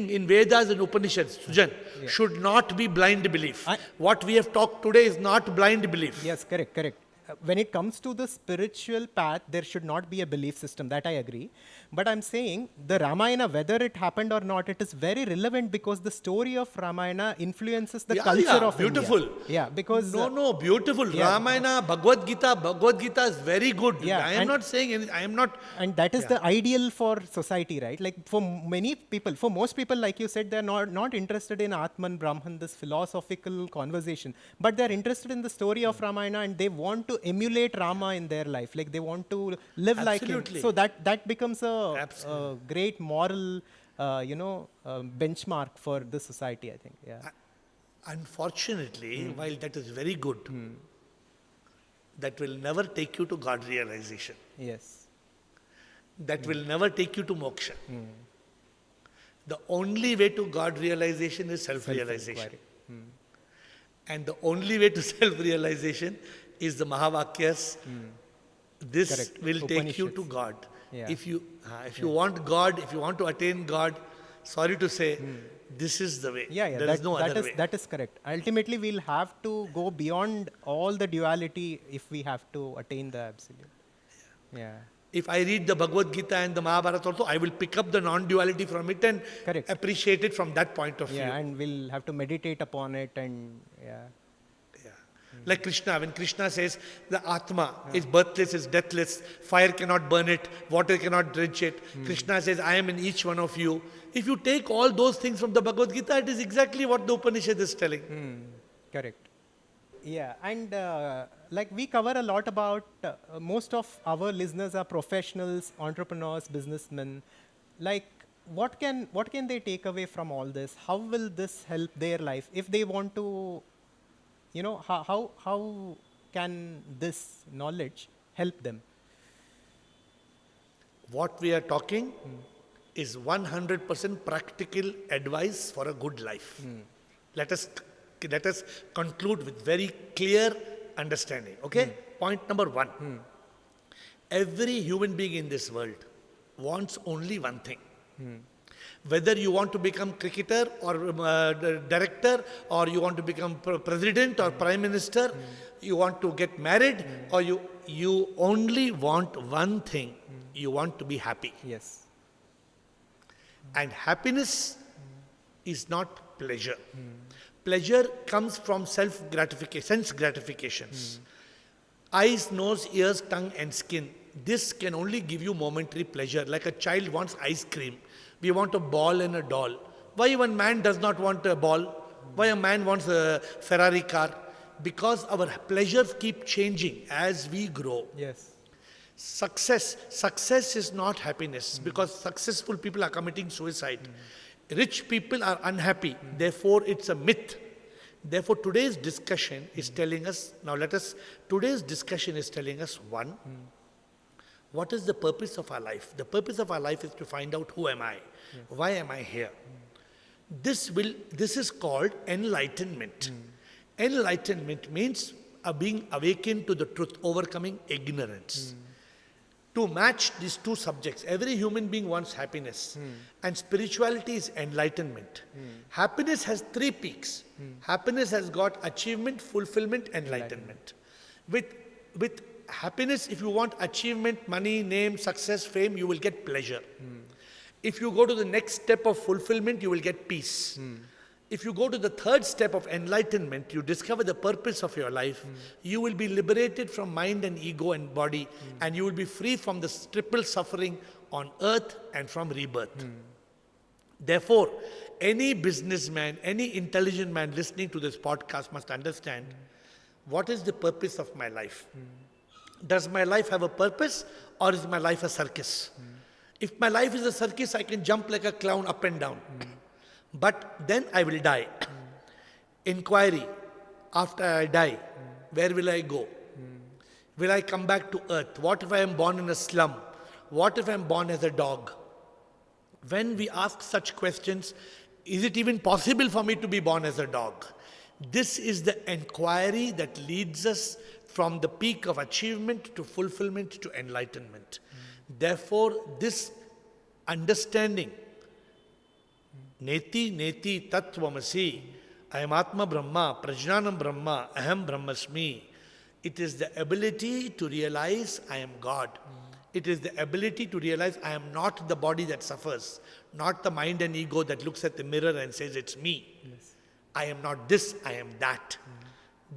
[SPEAKER 2] in Vedas and Upanishads, Sujan, should not be blind belief. What we have talked today is not blind belief.
[SPEAKER 1] Yes, correct. when it comes to the spiritual path, there should not be a belief system. That I agree. But I'm saying the Ramayana, whether it happened or not, it is very relevant because the story of Ramayana influences the culture of
[SPEAKER 2] beautiful.
[SPEAKER 1] India. Yeah, because
[SPEAKER 2] No, beautiful.
[SPEAKER 1] yeah.
[SPEAKER 2] Ramayana, Bhagavad Gita is very good.
[SPEAKER 1] Yeah,
[SPEAKER 2] I am not saying anything. I am not.
[SPEAKER 1] And that is the ideal for society, right? Like for many people, for most people, like you said, they're not interested in Atman, Brahman, this philosophical conversation, but they're interested in the story of Ramayana and they want to emulate Rama in their life. Like they want to live like him.
[SPEAKER 2] Absolutely.
[SPEAKER 1] So that becomes a
[SPEAKER 2] Absolutely.
[SPEAKER 1] great moral, benchmark for the society, I think. Yeah.
[SPEAKER 2] Unfortunately, while that is very good, that will never take you to God realization.
[SPEAKER 1] Yes.
[SPEAKER 2] That will never take you to moksha. The only way to God realization is self-realization. And the only way to self-realization is the Mahavakyas. This
[SPEAKER 1] Correct.
[SPEAKER 2] will take you to
[SPEAKER 1] Upanishads.
[SPEAKER 2] God.
[SPEAKER 1] Yeah.
[SPEAKER 2] If you want God, if you want to attain God, sorry to say, this is the way.
[SPEAKER 1] Yeah,
[SPEAKER 2] There is no other way.
[SPEAKER 1] that is correct. Ultimately, we'll have to go beyond all the duality if we have to attain the absolute. Yeah.
[SPEAKER 2] If I read the Bhagavad Gita and the Mahabharata also, I will pick up the non-duality from it and
[SPEAKER 1] Correct.
[SPEAKER 2] appreciate it from that point of
[SPEAKER 1] Yeah,
[SPEAKER 2] view.
[SPEAKER 1] and we'll have to meditate upon it and yeah.
[SPEAKER 2] Yeah. Like Krishna, when Krishna says the Atma is birthless, is deathless, fire cannot burn it, water cannot drench it. Krishna says, I am in each one of you. If you take all those things from the Bhagavad Gita, it is exactly what the Upanishad is telling.
[SPEAKER 1] Correct. Yeah, and like we cover a lot about, most of our listeners are professionals, entrepreneurs, businessmen. Like, what can they take away from all this? How will this help their life if they want to? How can this knowledge help them?
[SPEAKER 2] What we are talking is 100% practical advice for a good life. Let us conclude with very clear understanding. Okay? Point number 1. Every human being in this world wants only one thing. Whether you want to become cricketer or director, or you want to become president or prime minister, you want to get married, or you only want one thing. You want to be happy.
[SPEAKER 1] Yes.
[SPEAKER 2] And happiness is not pleasure. Pleasure comes from self-gratification, sense gratifications. Eyes, nose, ears, tongue and skin. This can only give you momentary pleasure. Like a child wants ice cream. We want a ball and a doll. Why one man does not want a ball? Why a man wants a Ferrari car? Because our pleasures keep changing as we grow.
[SPEAKER 1] Yes.
[SPEAKER 2] Success is not happiness, because successful people are committing suicide. Rich people are unhappy. Therefore, it's a myth. Therefore, today's discussion is telling us, today's discussion is telling us, one, what is the purpose of our life? The purpose of our life is to find out who am I? Yes. Why am I here? This is called enlightenment. Enlightenment means being awakened to the truth, overcoming ignorance. To match these two subjects, every human being wants happiness, and spirituality is enlightenment. Happiness has 3 peaks. Happiness has got achievement, fulfillment, enlightenment. With happiness, if you want achievement, money, name, success, fame, you will get pleasure. If you go to the next step of fulfillment, you will get peace. If you go to the 3rd step of enlightenment, you discover the purpose of your life, you will be liberated from mind and ego and body, and you will be free from the triple suffering on earth and from rebirth. Therefore, any businessman, any intelligent man listening to this podcast must understand, what is the purpose of my life? Does my life have a purpose, or is my life a circus? If my life is a circus, I can jump like a clown up and down. But then I will die. Inquiry, after I die, where will I go? Will I come back to earth? What if I am born in a slum? What if I am born as a dog? When we ask such questions, is it even possible for me to be born as a dog? This is the inquiry that leads us from the peak of achievement to fulfillment to enlightenment. Therefore, this understanding, Neti Neti Tattvamasi, I am Atma Brahma, Prajnanam Brahma, Aham Brahmasmi, It is the ability to realize I am God. It is the ability to realize I am not the body that suffers, not the mind and ego that looks at the mirror and says it's me.
[SPEAKER 1] Yes.
[SPEAKER 2] I am not this, I am that.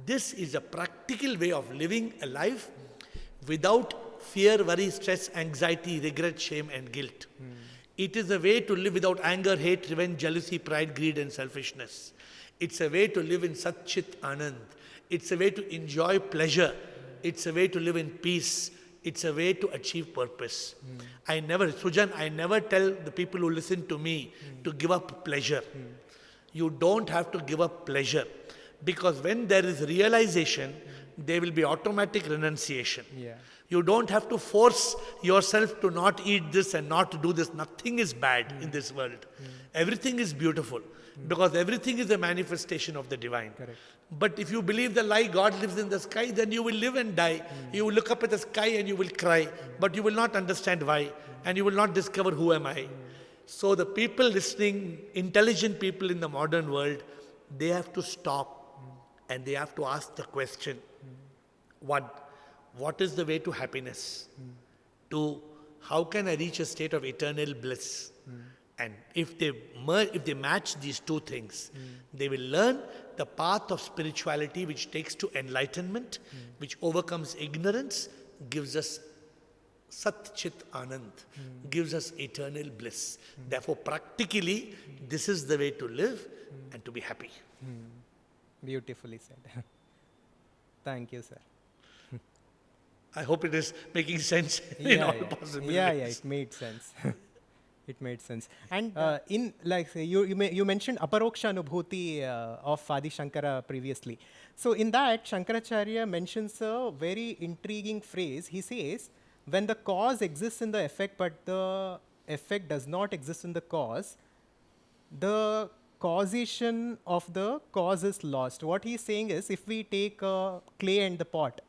[SPEAKER 2] This is a practical way of living a life without fear, worry, stress, anxiety, regret, shame and guilt. It is a way to live without anger, hate, revenge, jealousy, pride, greed and selfishness. It's a way to live in Sat Chit Anand. It's a way to enjoy pleasure. It's a way to live in peace. It's a way to achieve purpose. Sujan, I never tell the people who listen to me to give up pleasure. You don't have to give up pleasure. Because when there is realization, there will be automatic renunciation.
[SPEAKER 1] Yeah.
[SPEAKER 2] You don't have to force yourself to not eat this and not to do this. Nothing is bad in this world. Everything is beautiful. Because everything is a manifestation of the divine.
[SPEAKER 1] Correct.
[SPEAKER 2] But if you believe the lie, God lives in the sky, then you will live and die. You will look up at the sky and you will cry. But you will not understand why. And you will not discover who am I. So the people listening, intelligent people in the modern world, they have to stop. And they have to ask the question, what is the way to happiness? Two, how can I reach a state of eternal bliss? And if they match these two things, they will learn the path of spirituality which takes to enlightenment, which overcomes ignorance, gives us Sat Chit Anand, gives us eternal bliss. Therefore, practically, this is the way to live and to be happy.
[SPEAKER 1] Beautifully said. Thank you, sir.
[SPEAKER 2] I hope it is making sense in all possible ways.
[SPEAKER 1] Yeah, it made sense. It made sense. And in like you mentioned Aparoksha Anubhuti of Adi Shankara previously. So in that, Shankaracharya mentions a very intriguing phrase. He says, when the cause exists in the effect, but the effect does not exist in the cause, the causation of the cause is lost. What he's saying is, if we take clay and the pot,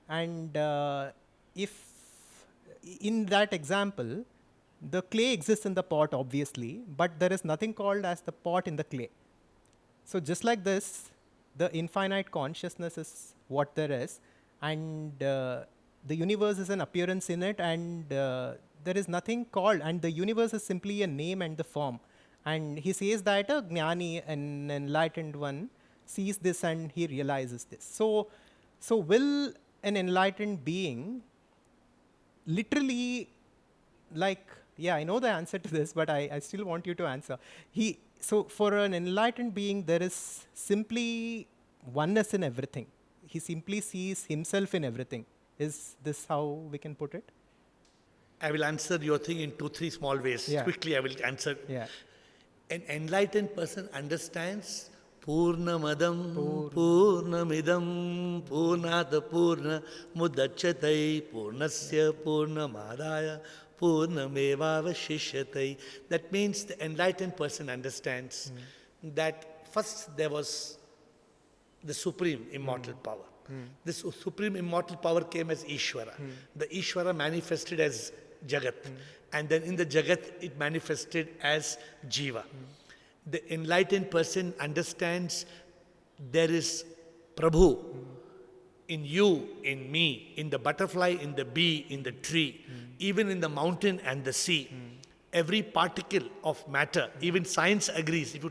[SPEAKER 1] and if in that example, the clay exists in the pot obviously, but there is nothing called as the pot in the clay. So just like this, the infinite consciousness is what there is, and the universe is an appearance in it, and there is nothing called, and the universe is simply a name and the form. And he says that a jnani, an enlightened one, sees this and he realizes this. So will an enlightened being literally, like, yeah, I know the answer to this, but I still want you to answer. So for an enlightened being, there is simply oneness in everything. He simply sees himself in everything. Is this how we can put it?
[SPEAKER 2] I will answer your thing in 2-3 small ways.
[SPEAKER 1] Yeah.
[SPEAKER 2] Quickly, I will answer.
[SPEAKER 1] Yeah.
[SPEAKER 2] An enlightened person understands Purnamadam, Purnamidam, Purnada Purna, Mudacchatai, Purnasya, Purnamadaya, Purnamevavashishatai. That means the enlightened person understands that first there was the supreme immortal power. This supreme immortal power came as Ishvara. The Ishvara manifested as Jagat. And then in the Jagat, it manifested as Jiva. The enlightened person understands there is Prabhu in you, in me, in the butterfly, in the bee, in the tree, even in the mountain and the sea. Every particle of matter, even science agrees, if you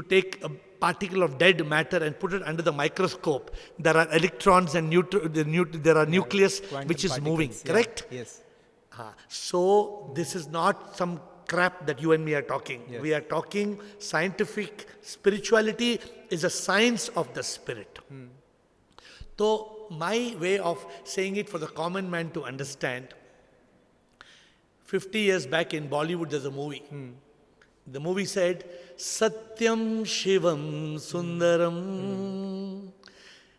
[SPEAKER 2] take a particle of dead matter and put it under the microscope, there are electrons and there are nucleus which is moving, correct?
[SPEAKER 1] Yes.
[SPEAKER 2] So this is not some crap that you and me are talking.
[SPEAKER 1] Yes.
[SPEAKER 2] We are talking scientific. Spirituality is a science of the spirit. So my way of saying it for the common man to understand, 50 years back in Bollywood there's a movie. The movie said, Satyam Shivam Sundaram.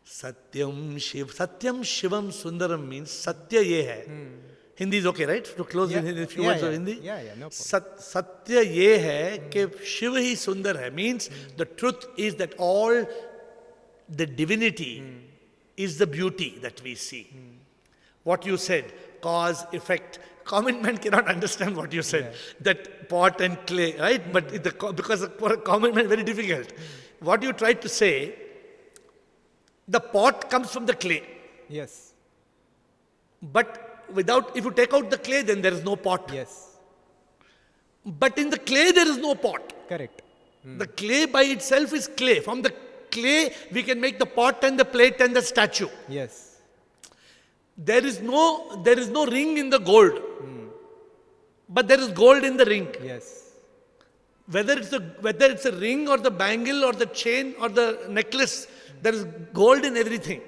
[SPEAKER 2] Satyam Shivam Sundaram means Satya ye hai. Hindi is okay, right? To close in a few words of Hindi.
[SPEAKER 1] Yeah, no problem.
[SPEAKER 2] Satya ye hai ke Shiv hi sundar hai. Means the truth is that all the divinity is the beauty that we see. What you said, cause, effect. Common man cannot understand what you said. That pot and clay, right? But because for a common man, very difficult. What you tried to say, The pot comes from the clay.
[SPEAKER 1] Yes.
[SPEAKER 2] But if you take out the clay, then there is no pot.
[SPEAKER 1] Yes.
[SPEAKER 2] But in the clay, there is no pot.
[SPEAKER 1] Correct.
[SPEAKER 2] The clay by itself is clay. From the clay, we can make the pot and the plate and the statue.
[SPEAKER 1] Yes.
[SPEAKER 2] There is no ring in the gold. But there is gold in the ring.
[SPEAKER 1] Yes.
[SPEAKER 2] Whether it's a ring or the bangle or the chain or the necklace, there is gold in everything.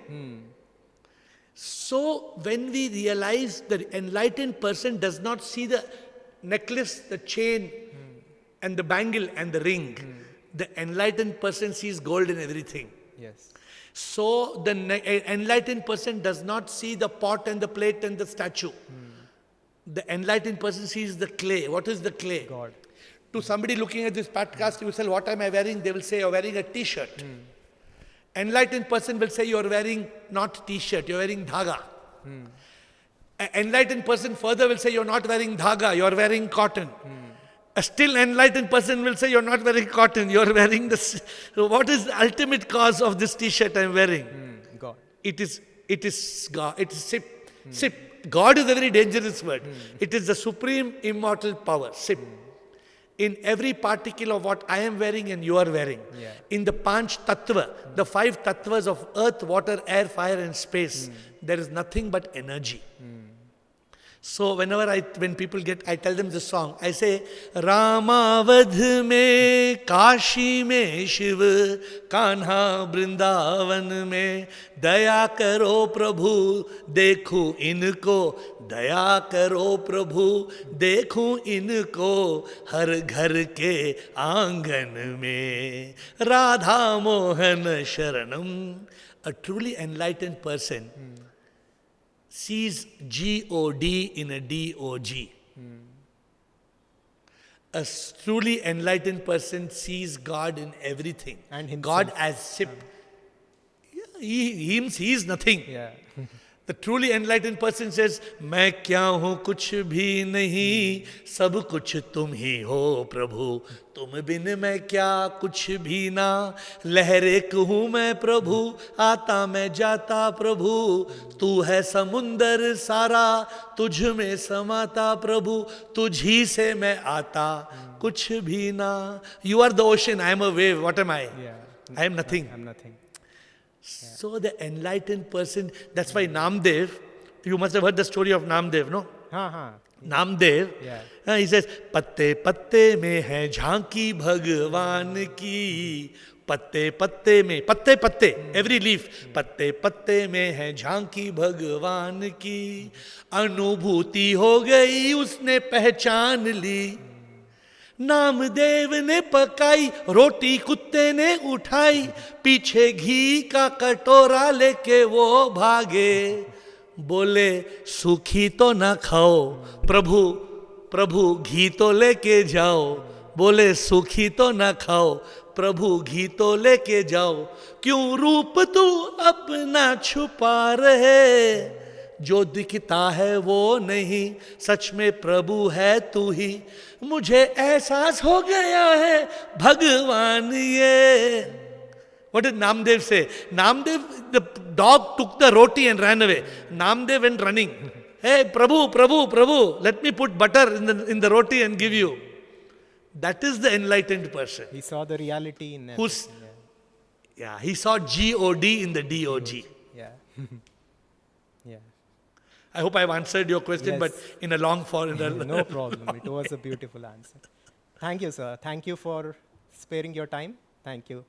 [SPEAKER 2] So when we realize the enlightened person does not see the necklace, the chain, and the bangle and the ring, the enlightened person sees gold in everything.
[SPEAKER 1] Yes.
[SPEAKER 2] So the enlightened person does not see the pot and the plate and the statue. The enlightened person sees the clay. What is the clay?
[SPEAKER 1] God.
[SPEAKER 2] To somebody looking at this podcast, you will say, what am I wearing? They will say, you're wearing a t-shirt. Enlightened person will say, you're wearing not t-shirt, you're wearing dhaga. An enlightened person further will say, you're not wearing dhaga, you're wearing cotton. A still enlightened person will say, you're not wearing cotton, you're wearing this. So what is the ultimate cause of this t-shirt I'm wearing?
[SPEAKER 1] God.
[SPEAKER 2] It is God. It is sip. Sip. God is a very dangerous word. It is the supreme immortal power. Sip. In every particle of what I am wearing and you are wearing.
[SPEAKER 1] Yeah.
[SPEAKER 2] In the Panch Tattva, the 5 Tattvas of earth, water, air, fire and space, there is nothing but energy. So when people I tell them this song, I say, Ramavadh mein, Kashi mein Shiv, Kanha Brindavan mein, Daya karo Prabhu, dekhu inko, Daya karo Prabhu, dekhu inko, Har ghar ke aangan mein, Radha Mohan Sharanam. A truly enlightened person sees G-O-D in a D-O-G. A truly enlightened person sees God in everything.
[SPEAKER 1] And himself.
[SPEAKER 2] God as sip. Yeah, he is nothing.
[SPEAKER 1] Yeah.
[SPEAKER 2] The truly enlightened person says, मैं क्या हूँ कुछ भी नहीं, सब कुछ तुम ही हो प्रभु, तुम बिन मैं क्या कुछ भी ना, लहर एक हूँ मैं प्रभु, आता मैं जाता प्रभु, तू है समुंदर सारा, तुझ में समाता प्रभु, तुझ ही से मैं आता, कुछ भी ना. You are the ocean, I am a wave, what am I?
[SPEAKER 1] Yeah.
[SPEAKER 2] I am nothing.
[SPEAKER 1] I'm nothing.
[SPEAKER 2] So the enlightened person, that's why Namdev, you must have heard the story of Namdev, no? Namdev, he says, पत्ते पत्ते में है झांकी भगवान की, पत्ते पत्ते में, पत्ते पत्ते, every leaf, पत्ते पत्ते में है झांकी भगवान की, अनुभूति हो गई उसने पहचान ली, नामदेव ने पकाई रोटी कुत्ते ने उठाई, पीछे घी का कटोरा लेके वो भागे, बोले सूखी तो ना खाओ प्रभु, प्रभु घी तो लेके जाओ, बोले सूखी तो ना खाओ प्रभु घी तो लेके जाओ, क्यों रूप तू अपना छुपा रहे, जो दिखता है वो नहीं, सच में प्रभु है तू ही, मुझे एहसास हो गया है भगवान ये. What did Namdev say? Namdev, the dog took the roti and ran away. Namdev went running. Hey, Prabhu, Prabhu, Prabhu, let me put butter in the roti and give you. That is the enlightened person.
[SPEAKER 1] He saw the reality in
[SPEAKER 2] Who's, he saw G-O-D in the D-O-G.
[SPEAKER 1] Yeah. Yeah.
[SPEAKER 2] I hope I've answered your question,
[SPEAKER 1] Yes.
[SPEAKER 2] but in a long form.
[SPEAKER 1] No problem. It was a beautiful answer. Thank you, sir. Thank you for sparing your time. Thank you.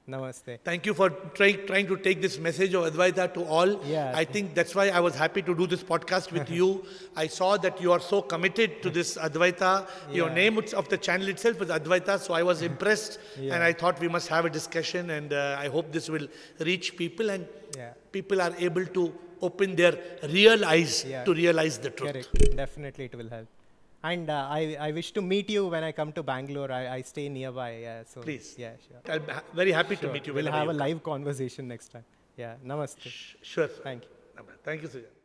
[SPEAKER 1] Namaste.
[SPEAKER 2] Thank you for trying to take this message of Adhvaitha to all.
[SPEAKER 1] Yeah.
[SPEAKER 2] I think that's why I was happy to do this podcast with you. I saw that you are so committed to this Adhvaitha. Your name of the channel itself is Adhvaitha, so I was impressed and I thought we must have a discussion, and I hope this will reach people and people are able to open their real eyes to realize the truth.
[SPEAKER 1] Correct. Definitely it will help. And I wish to meet you when I come to Bangalore. I stay nearby. So
[SPEAKER 2] Please.
[SPEAKER 1] Yeah, sure.
[SPEAKER 2] I'll be very happy to meet you.
[SPEAKER 1] We'll
[SPEAKER 2] whenever
[SPEAKER 1] have a
[SPEAKER 2] you
[SPEAKER 1] live conversation next time. Yeah. Namaste.
[SPEAKER 2] Sure.
[SPEAKER 1] Thank you.
[SPEAKER 2] Thank you, Sujan.